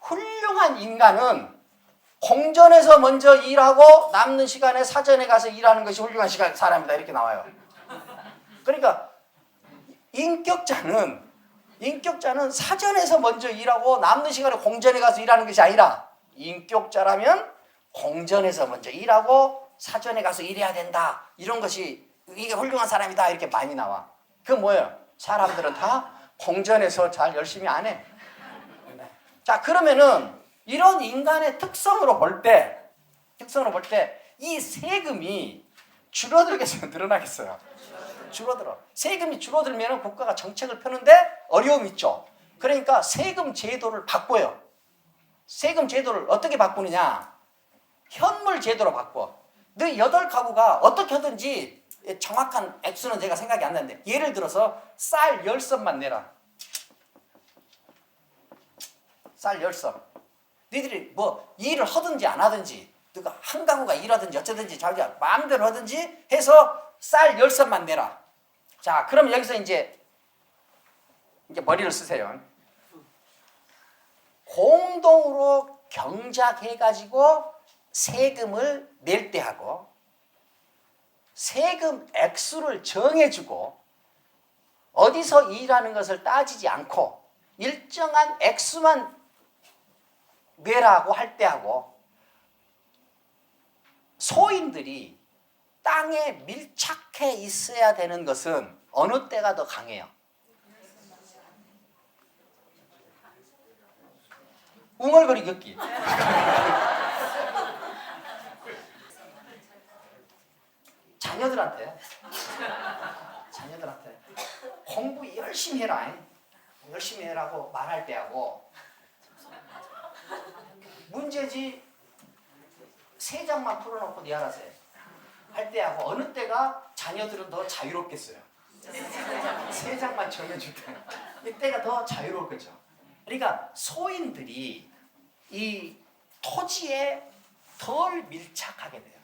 훌륭한 인간은 공전에서 먼저 일하고 남는 시간에 사전에 가서 일하는 것이 훌륭한 사람이다 이렇게 나와요. 그러니까 인격자는 사전에서 먼저 일하고 남는 시간에 공전에 가서 일하는 것이 아니라 인격자라면 공전에서 먼저 일하고 사전에 가서 일해야 된다. 이런 것이 이게 훌륭한 사람이다 이렇게 많이 나와. 그 뭐예요? 사람들은 다 공전에서 잘 열심히 안 해. 자, 그러면은 이런 인간의 특성으로 볼 때 이 세금이 줄어들겠어요? 늘어나겠어요? 줄어들어. 세금이 줄어들면 국가가 정책을 펴는데 어려움이 있죠. 그러니까 세금 제도를 바꿔요. 세금 제도를 어떻게 바꾸느냐? 현물 제도로 바꿔. 너 8가구가 어떻게 하든지 정확한 액수는 제가 생각이 안 나는데 예를 들어서 쌀 10섬만 내라. 쌀 10섬. 너희들이 뭐 일을 하든지 안 하든지 너가 한 가구가 일하든지 어쩌든지 자기가 마음대로 하든지 해서 쌀 10섬만 내라. 자, 그럼 여기서 이제 머리를 쓰세요. 공동으로 경작해가지고 세금을 낼 때 하고 세금 액수를 정해주고 어디서 일하는 것을 따지지 않고 일정한 액수만 내라고 할 때 하고 소인들이 땅에 밀착해 있어야 되는 것은 어느 때가 더 강해요? 웅얼거리 걷기. 자녀들한테 공부 열심히 해라. 열심히 해라고 말할 때 하고 문제지 3장만 풀어놓고 네 알아서 할 때 하고 어느 때가 자녀들은 더 자유롭겠어요? 3장만 정해줄 때 이때가 더 자유로울 거죠. 그러니까 소인들이 이 토지에 덜 밀착하게 돼요.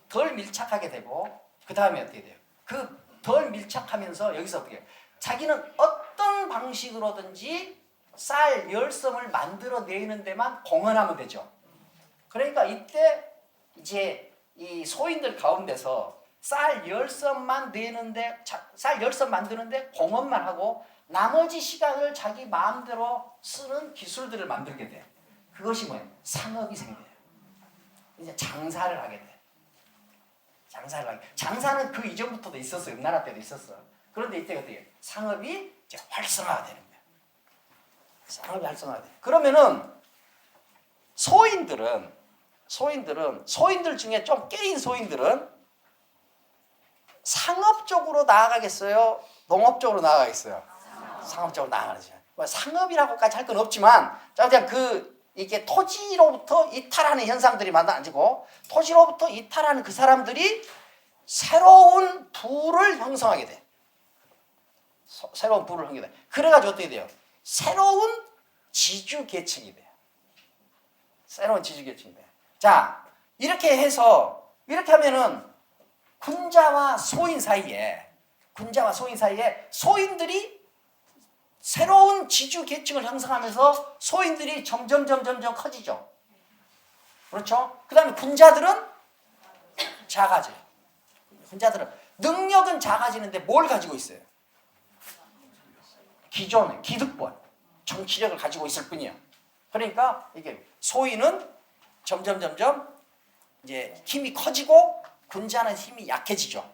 덜 밀착하게 되고 그 다음에 어떻게 돼요? 그 덜 밀착하면서 여기서 어떻게 해요? 자기는 어떤 방식으로든지 쌀 10섬을 만들어내는 데만 공헌하면 되죠. 그러니까 이때 이제 이 소인들 가운데서 쌀 10섬만 내는데 쌀 10섬 만드는데 공헌만 하고 나머지 시간을 자기 마음대로 쓰는 기술들을 만들게 돼요. 그것이 뭐예요? 상업이 생겨요. 이제 장사를 하게 돼. 장사는 그 이전부터도 있었어요. 음나라 때도 있었어. 그런데 이때가 어떻게 상업이 이제 활성화가 되는 거예요. 상업이 활성화가 돼. 그러면은 소인들 중에 좀 깨인 소인들은 상업 쪽으로 나아가겠어요? 농업 쪽으로 나아가겠어요? 상업 쪽으로 나아가죠. 상업이라고까지 할 건 없지만 그냥 이게 토지로부터 이탈하는 현상들이 많아지고 토지로부터 이탈하는 그 사람들이 새로운 부를 형성하게 돼. 새로운 부를 형성하게 돼. 그래가지고 어떻게 돼요? 새로운 지주 계층이 돼요. 새로운 지주 계층이 돼요. 자, 이렇게 하면은 군자와 소인 사이에 소인들이 새로운 지주 계층을 형성하면서 소인들이 점점 커지죠. 그렇죠? 그 다음에 군자들은 작아져요. 군자들은 능력은 작아지는데 뭘 가지고 있어요? 기존의 기득권, 정치력을 가지고 있을 뿐이에요. 그러니까 이게 소인은 점점 이제 힘이 커지고 군자는 힘이 약해지죠.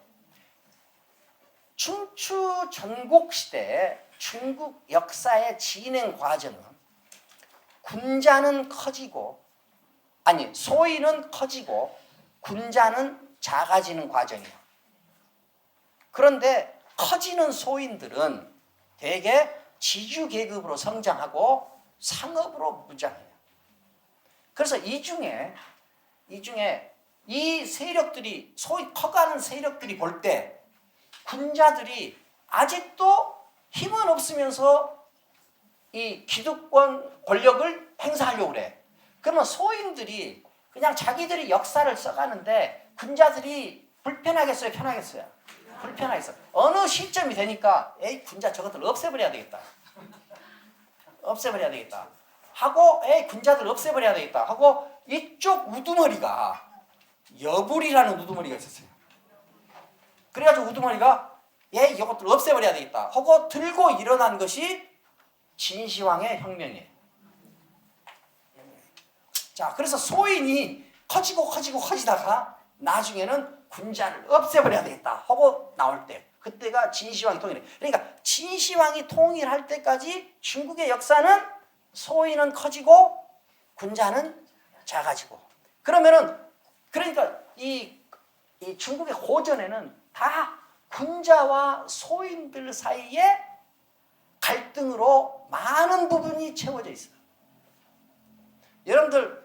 춘추 전국 시대에 중국 역사의 진행 과정은 소인은 커지고 군자는 작아지는 과정이에요. 그런데 커지는 소인들은 대개 지주 계급으로 성장하고 상업으로 무장해요. 그래서 이 중에 이 세력들이 커가는 세력들이 볼 때 군자들이 아직도 힘은 없으면서 이 기득권 권력을 행사하려고 그래. 그러면 소인들이 그냥 자기들이 역사를 써가는데 군자들이 불편하겠어요? 편하겠어요? 불편하겠어요. 어느 시점이 되니까 에이 군자 저것들 없애버려야 되겠다 하고 군자들 없애버려야 되겠다 하고 이쪽 우두머리가 여불이라는 우두머리가 있었어요. 그래가지고 우두머리가 이것들 없애버려야 되겠다 하고 들고 일어난 것이 진시황의 혁명이에요. 자, 그래서 소인이 커지다가 나중에는 군자를 없애버려야 되겠다 하고 나올 때 그때가 진시황이 통일해. 그러니까 진시황이 통일할 때까지 중국의 역사는 소인은 커지고 군자는 작아지고. 그러니까 이 중국의 고전에는 다 군자와 소인들 사이에 갈등으로 많은 부분이 채워져 있어요. 여러분들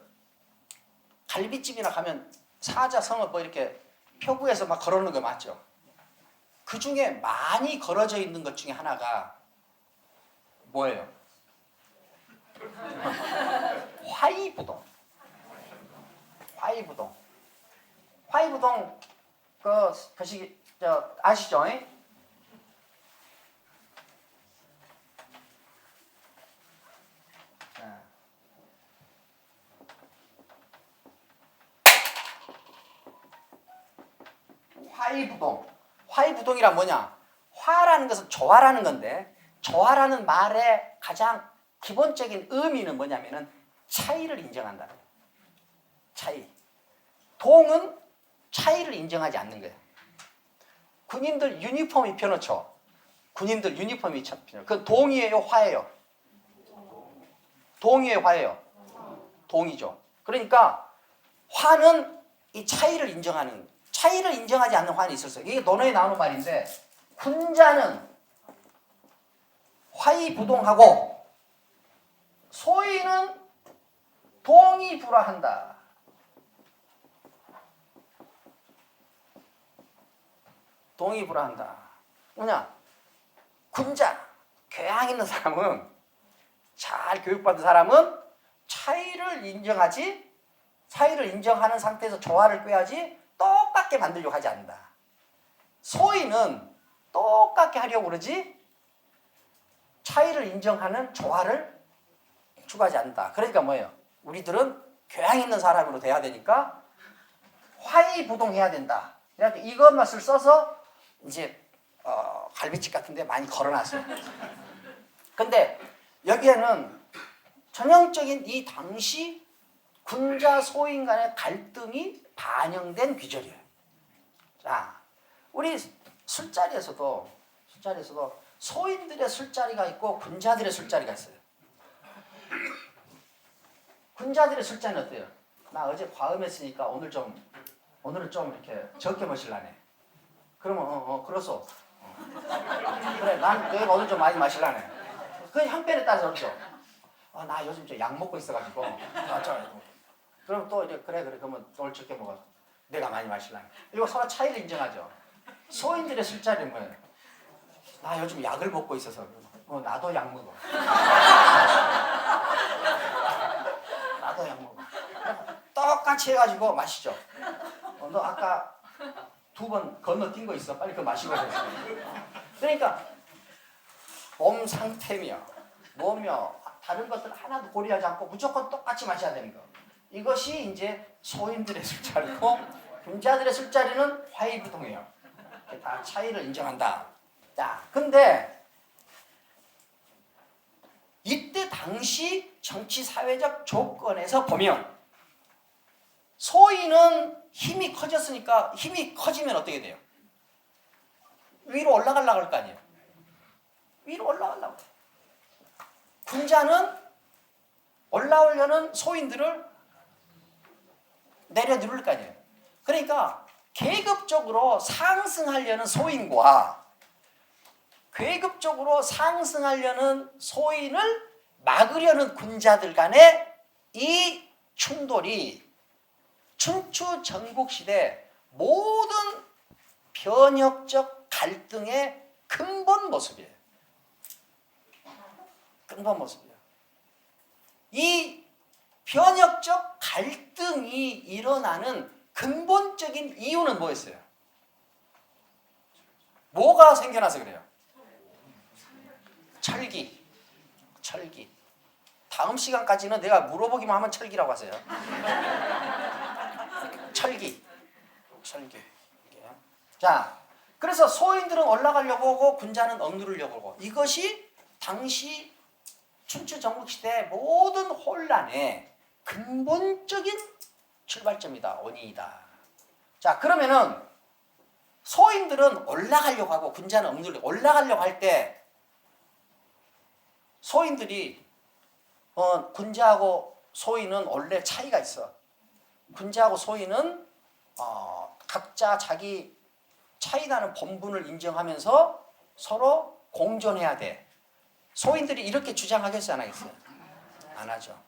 갈비집이나 가면 사자성어 뭐 이렇게 표구에서 막 걸어놓는 거 맞죠? 그 중에 많이 걸어져 있는 것 중에 하나가 뭐예요? 화이부동. 화이부동 그것이 아시죠? 화이부동이란 뭐냐? 화라는 것은 조화라는 건데, 조화라는 말의 가장 기본적인 의미는 뭐냐면은 차이를 인정한다. 차이. 동은 차이를 인정하지 않는 거예요. 군인들 유니폼 입혀놓죠. 군인들 유니폼 입혀놓죠. 그 동이에요, 화예요? 동이에요, 화예요? 동이죠. 그러니까 화는 이 차이를 인정하지 않는 화는 있었어요. 이게 논어에 나오는 말인데, 군자는 화이부동하고 소인은 동이불화한다. 동이불화한다. 뭐냐? 군자, 교양 있는 사람은, 잘 교육받은 사람은 차이를 인정하는 상태에서 조화를 꾀하지 똑같게 만들려고 하지 않는다. 소인은 똑같게 하려고 그러지 차이를 인정하는 조화를 추구하지 않는다. 그러니까 뭐예요? 우리들은 교양 있는 사람으로 돼야 되니까 화이부동해야 된다. 그래서 이것만을 써서 이제 갈비집 같은 데 많이 걸어놨어요. 근데 여기에는 전형적인 이 당시 군자 소인 간의 갈등이 반영된 귀절이에요. 자, 우리 술자리에서도 소인들의 술자리가 있고 군자들의 술자리가 있어요. 군자들의 술자리는 어때요? 나 어제 과음했으니까 오늘은 좀 이렇게 적게 마실라네. 그러면 그래서 그래, 내가 오늘 좀 많이 마실라네. 그 형편에 따라서 그렇죠. 나 요즘 약 먹고 있어가지고 그럼 또 이제 그래 그러면 오늘 적게 먹어. 내가 많이 마실라네. 이거 서로 차이를 인정하죠. 소인들의 술자리는 뭐예요? 나 요즘 약을 먹고 있어서 나도 약 먹어. 나도 약 먹어. 똑같이 해가지고 마시죠. 너 아까 2번 건너뛴 거 있어. 빨리 그거 마시고 해. 그러니까 몸 상태며 뭐며 다른 것들 하나도 고려하지 않고 무조건 똑같이 마셔야 되는 거. 이것이 이제 소인들의 술자리고 군자들의 술자리는 화이부동이에요. 다 차이를 인정한다. 자, 근데 이때 당시 정치 사회적 조건에서 보면 소인은 힘이 커졌으니까 힘이 커지면 어떻게 돼요? 위로 올라가려고 할 거 아니에요. 위로 올라가려고. 군자는 올라오려는 소인들을 내려 누를 거 아니에요. 그러니까 계급적으로 상승하려는 소인과 계급적으로 상승하려는 소인을 막으려는 군자들 간의 이 충돌이 춘추 전국시대 모든 변혁적 갈등의 근본 모습이에요. 근본 모습이에요. 이 변혁적 갈등이 일어나는 근본적인 이유는 뭐였어요? 뭐가 생겨나서 그래요? 철기. 다음 시간까지는 내가 물어보기만 하면 철기라고 하세요. 철기. 자, 그래서 소인들은 올라가려고 하고 군자는 억누르려고 하고, 이것이 당시 춘추 전국시대의 모든 혼란의 근본적인 출발점이다. 원인이다. 자, 그러면은 소인들은 올라가려고 하고 군자는 억눌려 올라가려고 할 때 소인들이 군자하고 소인은 원래 차이가 있어. 군자하고 소인은 각자 자기 차이나는 본분을 인정하면서 서로 공존해야 돼. 소인들이 이렇게 주장하겠어요, 안 하겠어요? 안 하죠.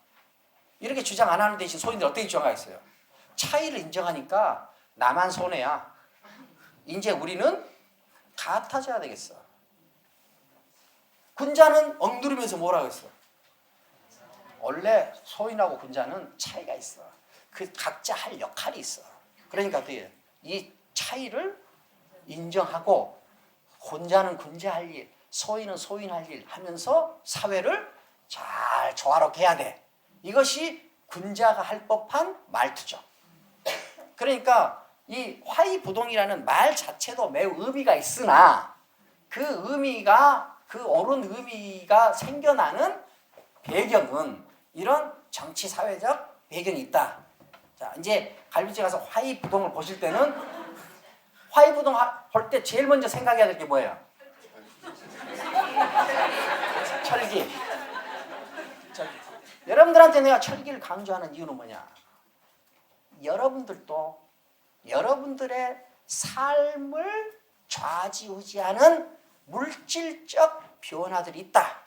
이렇게 주장 안 하는 대신 소인들 어떻게 주장하겠어요? 차이를 인정하니까 나만 손해야. 이제 우리는 같아져야 되겠어. 군자는 억누르면서 뭐라고 했어? 원래 소인하고 군자는 차이가 있어. 그 각자 할 역할이 있어. 그러니까 어떻게 이 차이를 인정하고 군자는 군자 할 일, 소인은 소인 할 일 하면서 사회를 잘 조화롭게 해야 돼. 이것이 군자가 할 법한 말투죠. 그러니까 이 화의부동이라는 말 자체도 매우 의미가 있으나 그 의미가 그 옳은 의미가 생겨나는 배경은 이런 정치 사회적 배경이 있다. 자, 이제 갈비집 가서 화의부동을 보실 때는 화의부동 볼 때 제일 먼저 생각해야 될 게 뭐예요? 철기. 여러분들한테 내가 철기를 강조하는 이유는 뭐냐? 여러분들도 여러분들의 삶을 좌지우지하는 물질적 변화들이 있다.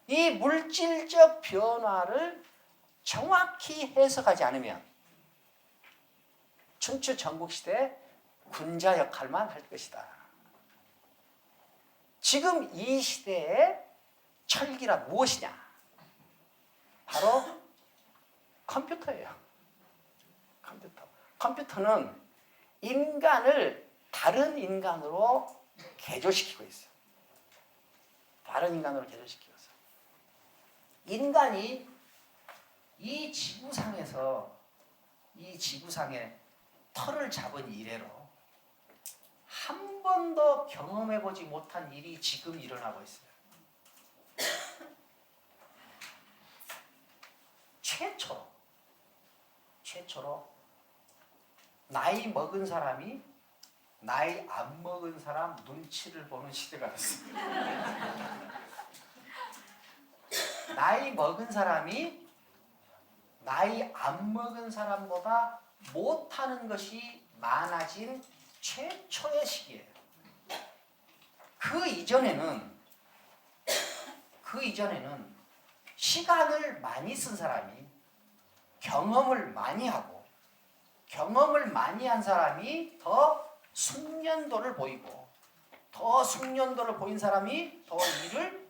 이 물질적 변화를 정확히 해석하지 않으면 춘추 전국시대 군자 역할만 할 것이다. 지금 이 시대의 철기라 무엇이냐? 바로 컴퓨터예요. 컴퓨터는 인간을 다른 인간으로 개조시키고 있어요. 다른 인간으로 개조시키고 있어요. 인간이 이 지구상에 털을 잡은 이래로 한 번도 경험해보지 못한 일이 지금 일어나고 있어요. 최초로 나이 먹은 사람이 나이 안 먹은 사람 눈치를 보는 시대가 됐어요. 나이 먹은 사람이 나이 안 먹은 사람보다 못하는 것이 많아진 최초의 시기예요. 그 이전에는 시간을 많이 쓴 사람이 경험을 많이 하고 경험을 많이 한 사람이 더 숙련도를 보이고 더 숙련도를 보인 사람이 더 일을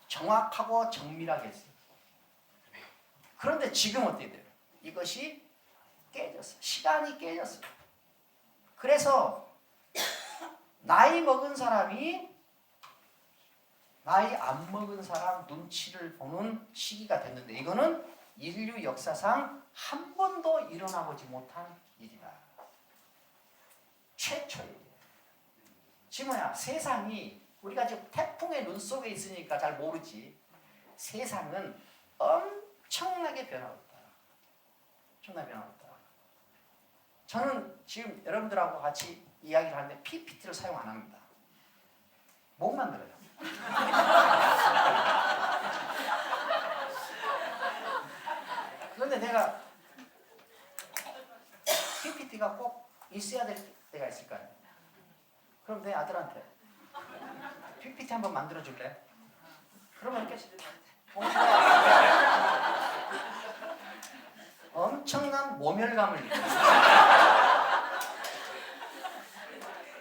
정확하고 정밀하게 했어요. 그런데 지금 어떻게 돼요? 이것이 깨졌어요. 시간이 깨졌어요. 그래서 나이 먹은 사람이 나이 안 먹은 사람 눈치를 보는 시기가 됐는데 이거는 인류 역사상 한 번도 일어나보지 못한 일이다. 최초의 일이에요. 지금 뭐야? 세상이 우리가 지금 태풍의 눈 속에 있으니까 잘 모르지. 세상은 엄청나게 변하고 있다. 엄청나게 변하고 있다. 저는 지금 여러분들하고 같이 이야기를 하는데 PPT를 사용 안 합니다. 못 만들어요. 그런데 내가 PPT가 꼭 있어야 될 때가 있을 거 아니에요. 그럼 내 아들한테 PPT 한번 만들어 줄래? 그러면 이렇게 엄청난 모멸감을 느껴요.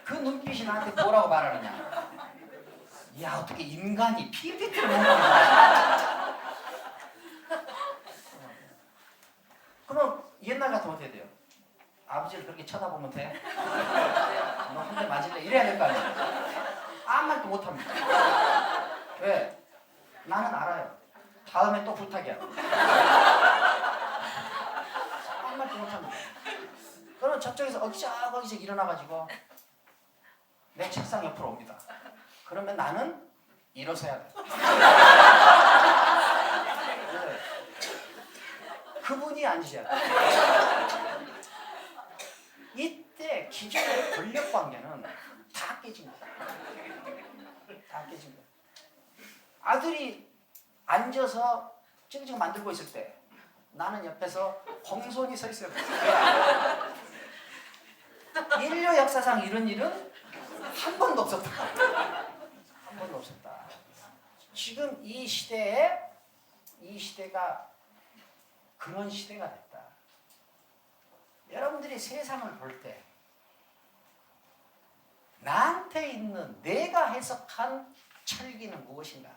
그 눈빛이 나한테 뭐라고 말하느냐? 야, 어떻게 인간이 PPT를 못 만드냐? 그럼 옛날 같으면 어떻게 돼요? 아버지를 그렇게 쳐다보면 돼? 너 한 대 맞을래? 이래야 될 거 아니야? 아무 말도 못합니다. 왜? 나는 알아요. 다음에 또 부탁이야. 아무 말도 못합니다. 그러면 저쪽에서 어기적 일어나가지고 내 책상 옆으로 옵니다. 그러면 나는 일어서야 돼. 그분이 앉으셔야 돼. 이때 아들이 앉아서 찡찡 만들고 있을 때 나는 옆에서 공손히 서 있어요. 인류 역사상 이런 일은 한 번도 없었다. 한 번도 없었다. 지금 이 시대가 그런 시대가 됐다. 여러분들이 세상을 볼 때 나한테 있는 내가 해석한 철기는 무엇인가?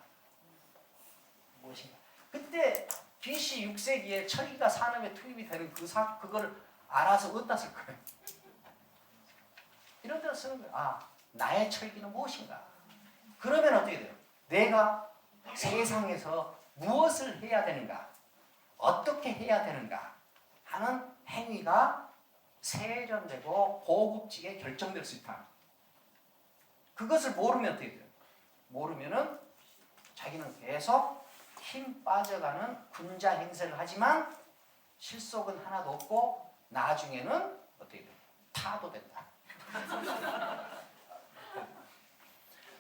무엇인가? 그때 BC 6세기에 철기가 산업에 투입이 되는 그거를 알아서 어디다 쓸 거예요? 이런 데다 쓰는 거예요. 아, 나의 철기는 무엇인가? 그러면 어떻게 돼요? 내가 세상에서 무엇을 해야 되는가? 어떻게 해야 되는가? 하는 행위가 세련되고 고급지게 결정될 수 있다. 그것을 모르면 어떻게 돼요? 모르면은 자기는 계속 힘 빠져가는 군자 행세를 하지만 실속은 하나도 없고 나중에는 어떻게 돼요? 타도된다.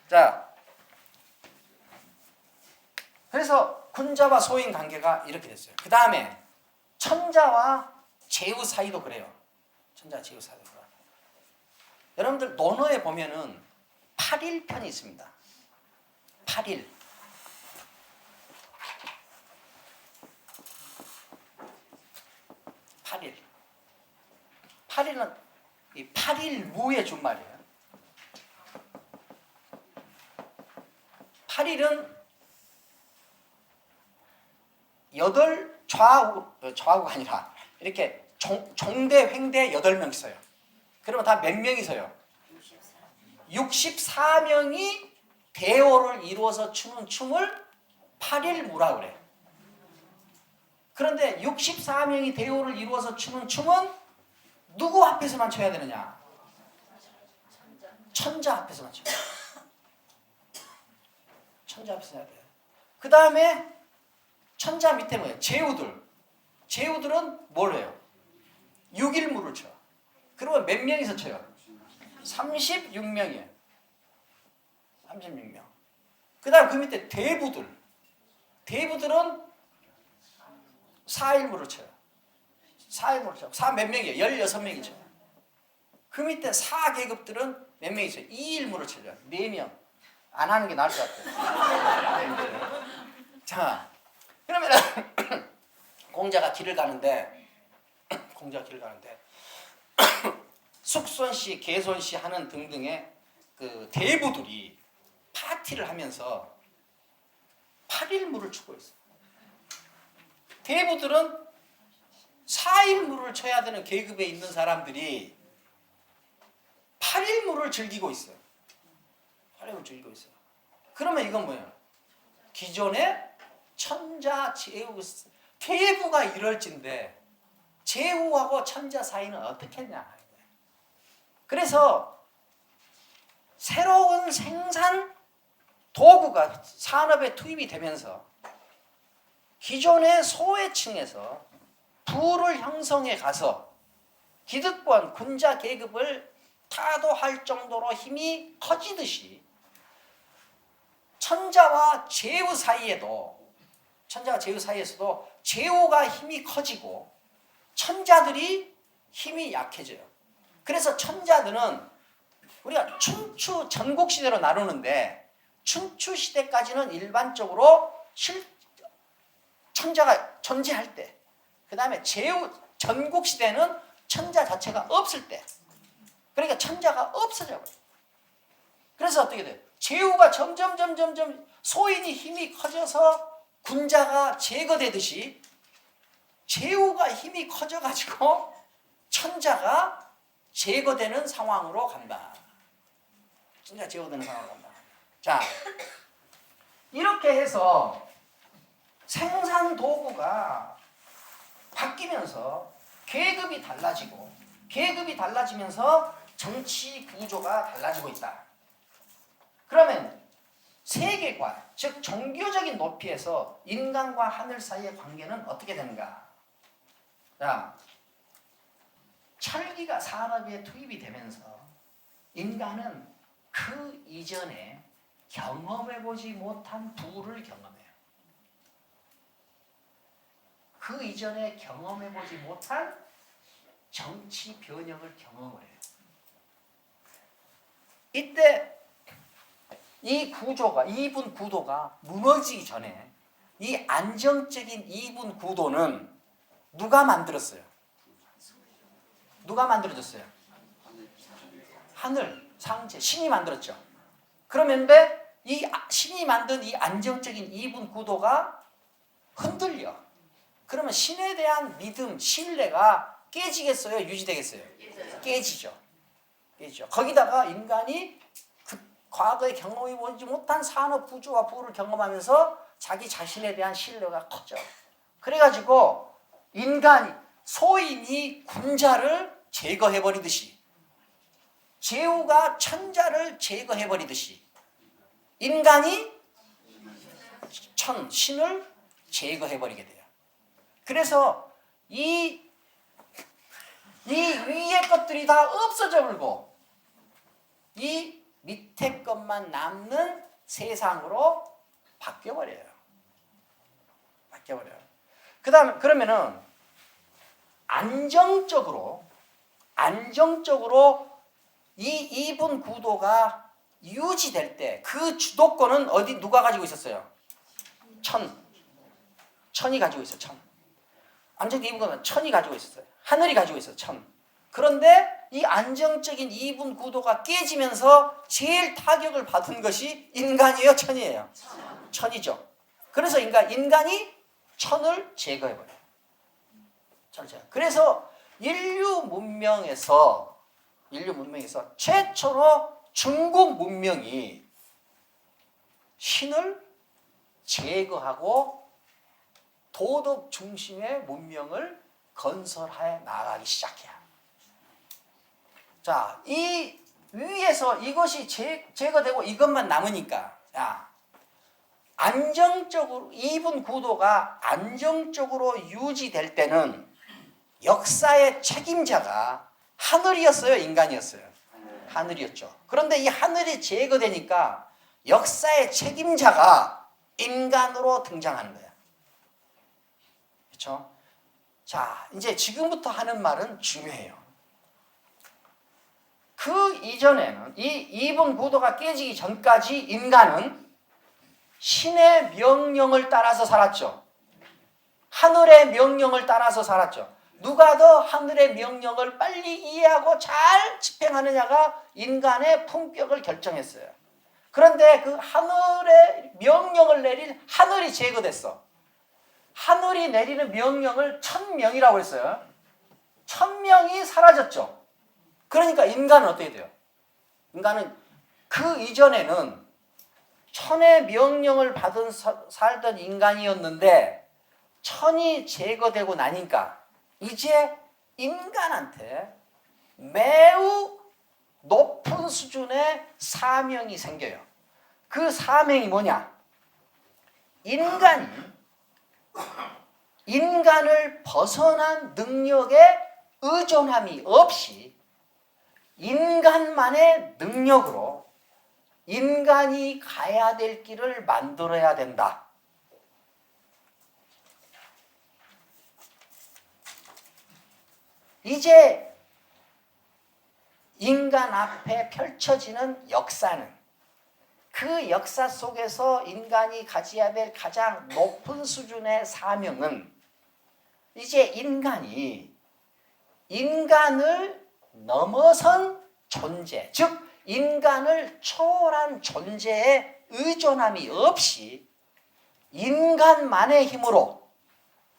자, 그래서 군자와 소인 관계가 이렇게 됐어요. 그 다음에 천자와 제후 사이도 그래요. 천자 제후 사이도 그래요. 여러분들 논어에 보면은 8일편이 있습니다. 8일. 8일. 8일은 이 8일 무의 준말이에요. 8일은 좌우가 아니라 이렇게 종대, 횡대 8명 있어요. 그러면 다 몇 명이서요? 64명이 대오를 이루어서 추는 춤을 8일무라 그래. 그런데 64명이 대오를 이루어서 추는 춤은 누구 앞에서만 춰야 되느냐? 천자 앞에서만 춰야 돼. 천자 앞에서 해야 돼. 그 다음에 천자 밑에 뭐예요? 제후들. 제후들은 뭘 해요? 6일무를 쳐. 그러면 몇 명이서 쳐요? 36명이에요. 36명. 그 다음 그 밑에 대부들. 대부들은 4일무를 쳐요. 4일무를 쳐요. 4 몇 명이에요? 16명이 쳐요. 그 밑에 4계급들은 몇 명이 쳐요? 2일무를 쳐요. 4명. 안 하는 게 나을 것 같아요. 자, 그러면 공자가 길을 가는데 숙손씨, 개손씨 하는 등등의 그 대부들이 파티를 하면서 8일무를 추고 있어요. 대부들은 4일무를 쳐야 되는 계급에 있는 사람들이 8일무를 즐기고 있어요. 8일무를 즐기고 있어요. 그러면 이건 뭐예요? 기존의 천자, 제후, 퇴부가 이럴진데 제후하고 천자 사이는 어떻게 했냐. 그래서 새로운 생산 도구가 산업에 투입이 되면서 기존의 소외층에서 부를 형성해 가서 기득권, 군자 계급을 타도할 정도로 힘이 커지듯이 천자와 제후 사이에서도 제후가 힘이 커지고 천자들이 힘이 약해져요. 그래서 천자들은 우리가 춘추 전국시대로 나누는데 춘추 시대까지는 일반적으로 천자가 존재할 때, 그 다음에 제후 전국시대는 천자 자체가 없을 때, 그러니까 천자가 없어져 버려요. 그래서 어떻게 돼요? 제후가 점점 소인이 힘이 커져서 군자가 제거되듯이 제후가 힘이 커져가지고 천자가 제거되는 상황으로 간다. 천자가 제거되는 상황으로 간다. 자, 이렇게 해서 생산 도구가 바뀌면서 계급이 달라지면서 정치 구조가 달라지고 있다. 그러면 세계관, 즉 종교적인 높이에서 인간과 하늘 사이의 관계는 어떻게 되는가? 자, 철기가 산업에 투입이 되면서 인간은 그 이전에 경험해보지 못한 부를 경험해요. 그 이전에 경험해보지 못한 정치 변형을 경험을 해요. 이때 이 구조가, 이분 구도가 무너지기 전에 이 안정적인 이분 구도는 누가 만들었어요? 누가 만들어줬어요? 하늘, 상체, 신이 만들었죠. 그러면데 이 신이 만든 이 안정적인 이분 구도가 흔들려. 그러면 신에 대한 믿음, 신뢰가 깨지겠어요? 유지되겠어요? 깨지죠. 깨지죠. 거기다가 인간이 그 과거에 경험해 보지 못한 산업 구조와 부를 경험하면서 자기 자신에 대한 신뢰가 커져. 그래가지고 인간이, 소인이 군자를 제거해버리듯이, 제후가 천자를 제거해버리듯이 인간이 신을 제거해버리게 돼요. 그래서 이 위의 것들이 다 없어져 버리고 이 밑에 것만 남는 세상으로 바뀌어버려요. 바뀌어버려요. 그러면은 안정적으로 이 이분 구도가 유지될 때 그 주도권은 어디 누가 가지고 있었어요? 천이 가지고 있어요. 천. 안정적인 이분 구도는 천이 가지고 있었어요. 하늘이 가지고 있어요. 천. 그런데 이 안정적인 이분 구도가 깨지면서 제일 타격을 받은 것이 인간이에요, 천이에요? 천이죠. 그래서 인간이 천을 제거해버려요. 그래서 인류 문명에서 최초로 중국 문명이 신을 제거하고 도덕 중심의 문명을 건설해 나가기 시작해요. 자, 이 위에서 이것이 제거되고 이것만 남으니까, 안정적으로, 이분 구도가 안정적으로 유지될 때는 역사의 책임자가 하늘이었어요, 인간이었어요? 하늘이었죠. 그런데 이 하늘이 제거되니까 역사의 책임자가 인간으로 등장하는 거예요. 그렇죠? 자, 이제 지금부터 하는 말은 중요해요. 그 이전에는 이 이분 구도가 깨지기 전까지 인간은 신의 명령을 따라서 살았죠. 하늘의 명령을 따라서 살았죠. 누가 더 하늘의 명령을 빨리 이해하고 잘 집행하느냐가 인간의 품격을 결정했어요. 그런데 그 하늘의 명령을 내린 하늘이 제거됐어. 하늘이 내리는 명령을 1000명이라고 했어요. 1000명이 사라졌죠. 그러니까 인간은 어떻게 돼요? 인간은 그 이전에는 천의 명령을 받은 살던 인간이었는데 천이 제거되고 나니까 이제 인간한테 매우 높은 수준의 사명이 생겨요. 그 사명이 뭐냐? 인간을 벗어난 능력에 의존함이 없이 인간만의 능력으로 인간이 가야 될 길을 만들어야 된다. 이제 인간 앞에 펼쳐지는 역사는, 그 역사 속에서 인간이 가져야 될 가장 높은 수준의 사명은 이제 인간이 인간을 넘어선 존재, 즉 인간을 초월한 존재에 의존함이 없이 인간만의 힘으로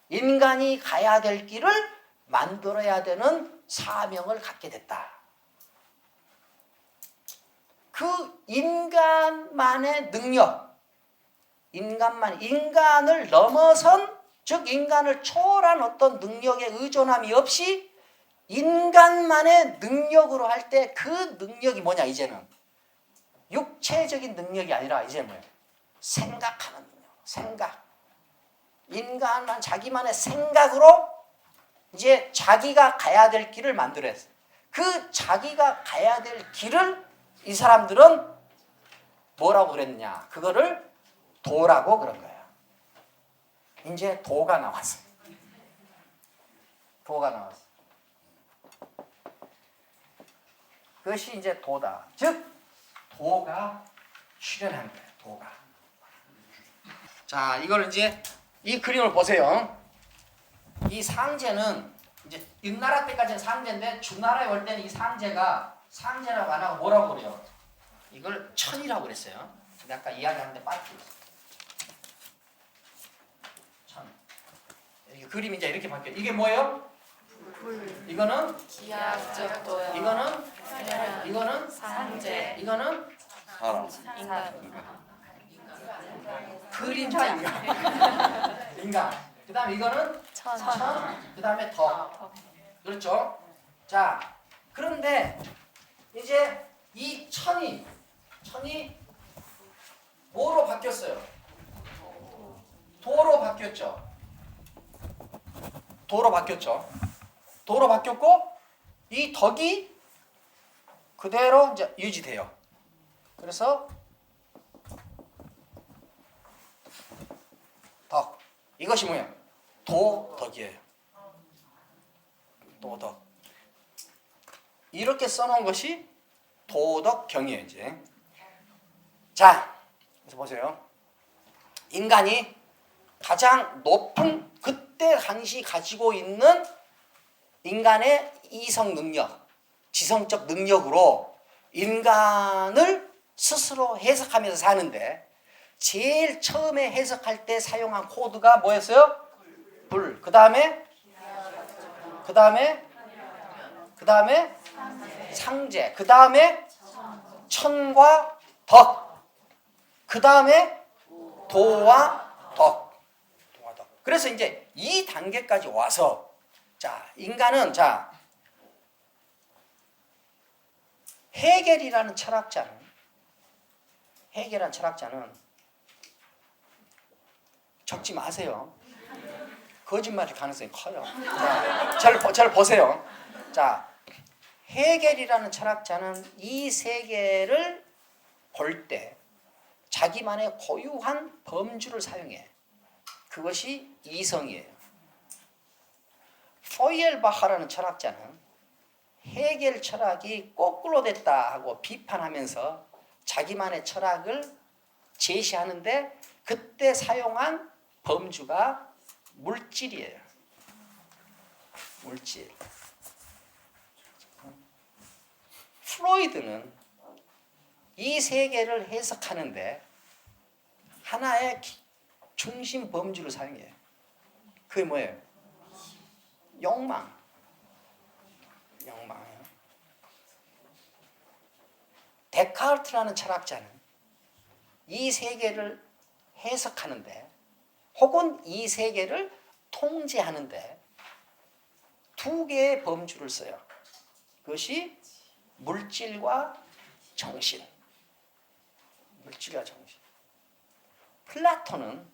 인간이 가야 될 길을 만들어야 되는 사명을 갖게 됐다. 그 인간만의 능력, 인간을 넘어선, 즉 인간을 초월한 어떤 능력에 의존함이 없이 인간만의 능력으로 할 때 그 능력이 뭐냐, 이제는 육체적인 능력이 아니라 이제 뭐예요? 생각하는 능력, 생각. 인간만 자기만의 생각으로 이제 자기가 가야 될 길을 만들어야 했어요. 그 자기가 가야 될 길을 이 사람들은 뭐라고 그랬냐? 그거를 도라고 그런 거예요. 이제 도가 나왔어요. 도가 나왔어요. 그것이 이제 도다. 즉 도가 출현한 거예요. 도가. 자, 이걸 이제 이 그림을 보세요. 이 상제는 이제 윤나라 때까지는 상제인데 주나라에 올 때는 이 상제가 상제라고 안 하고 뭐라고 그래요? 이걸 천이라고 그랬어요. 근데 아까 이야기하는데 빠뜨렸어요. 천. 이게 그림이 이제 이렇게 바뀌어요. 이게 뭐예요? 불. 이거는 기하학적 도요. 이거는 혈연. 이거는 상제. 이거는 사람. 인간. 그림자 인간. 인간. 그다음에 이거는 천. 천. 그다음에 덕. 그렇죠? 자, 그런데 이제 이 천이 뭐로 바뀌었어요? 도로 바뀌었죠. 도로 바뀌었죠. 도로 바뀌었고 이 덕이 그대로 이제 유지돼요. 그래서 덕. 이것이 뭐야? 도덕이에요. 도덕. 이렇게 써놓은 것이 도덕경이에요, 이제. 자, 그래서 보세요. 인간이 가장 높은 그때 당시 가지고 있는 인간의 이성 능력, 지성적 능력으로 인간을 스스로 해석하면서 사는데 제일 처음에 해석할 때 사용한 코드가 뭐였어요? 불. 그 다음에 상제. 그 다음에 천과 덕. 그 다음에 도와 덕. 그래서 이제 이 단계까지 와서 자, 인간은 자, 헤겔이라는 철학자는 적지 마세요. 거짓말일 가능성이 커요. 자, 잘 보세요. 자, 헤겔이라는 철학자는 이 세계를 볼 때 자기만의 고유한 범주를 사용해. 그것이 이성이에요. 포이엘바하라는 철학자는 헤겔 철학이 거꾸로 됐다 하고 비판하면서 자기만의 철학을 제시하는데 그때 사용한 범주가 물질이에요. 물질. 프로이드는 이 세계를 해석하는데 하나의 중심 범주를 사용해요. 그게 뭐예요? 욕망. 욕망이에요. 데카르트라는 철학자는 이 세계를 해석하는데 혹은 이 세계를 통제하는데 두 개의 범주를 써요. 그것이 물질과 정신. 물질과 정신. 플라톤은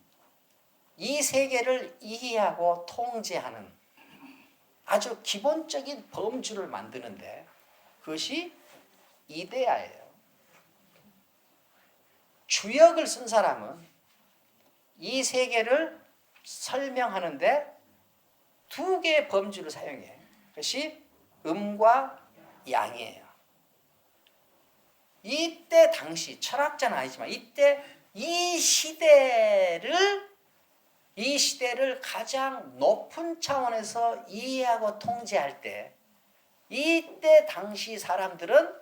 이 세계를 이해하고 통제하는 아주 기본적인 범주를 만드는데 그것이 이데아예요. 주역을 쓴 사람은 이 세계를 설명하는데 두 개의 범주를 사용해. 그것이 음과 양이에요. 이때 당시 철학자는 아니지만 이때 이 시대를 가장 높은 차원에서 이해하고 통제할 때 이때 당시 사람들은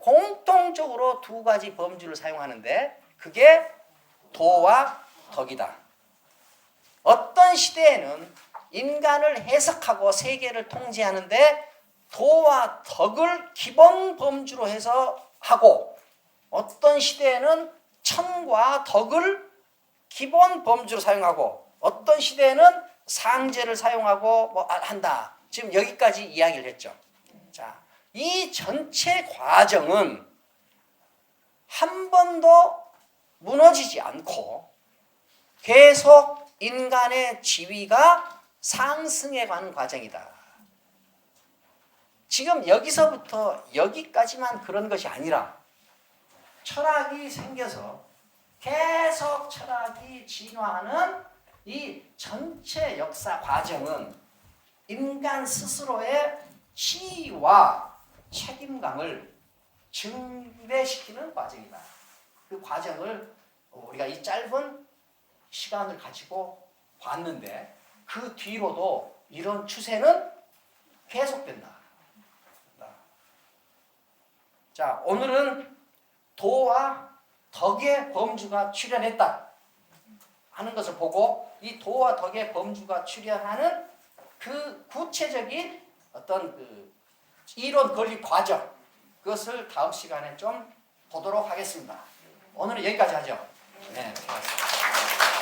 공통적으로 두 가지 범주를 사용하는데 그게 도와 덕이다. 어떤 시대에는 인간을 해석하고 세계를 통제하는데 도와 덕을 기본 범주로 해서 하고 어떤 시대에는 천과 덕을 기본 범주로 사용하고 어떤 시대에는 상제를 사용하고 뭐 한다. 지금 여기까지 이야기를 했죠. 자, 이 전체 과정은 한 번도 무너지지 않고 계속 인간의 지위가 상승해 가는 과정이다. 지금 여기서부터 여기까지만 그런 것이 아니라 철학이 생겨서 계속 철학이 진화하는 이 전체 역사 과정은 인간 스스로의 지위와 책임감을 증대시키는 과정이다. 그 과정을 우리가 이 짧은 시간을 가지고 봤는데 그 뒤로도 이런 추세는 계속된다. 자, 오늘은 도와 덕의 범주가 출현했다 하는 것을 보고 이 도와 덕의 범주가 출현하는 그 구체적인 어떤 그 이론 건립 과정, 그것을 다음 시간에 좀 보도록 하겠습니다. 오늘은 여기까지 하죠. 네, 고맙습니다.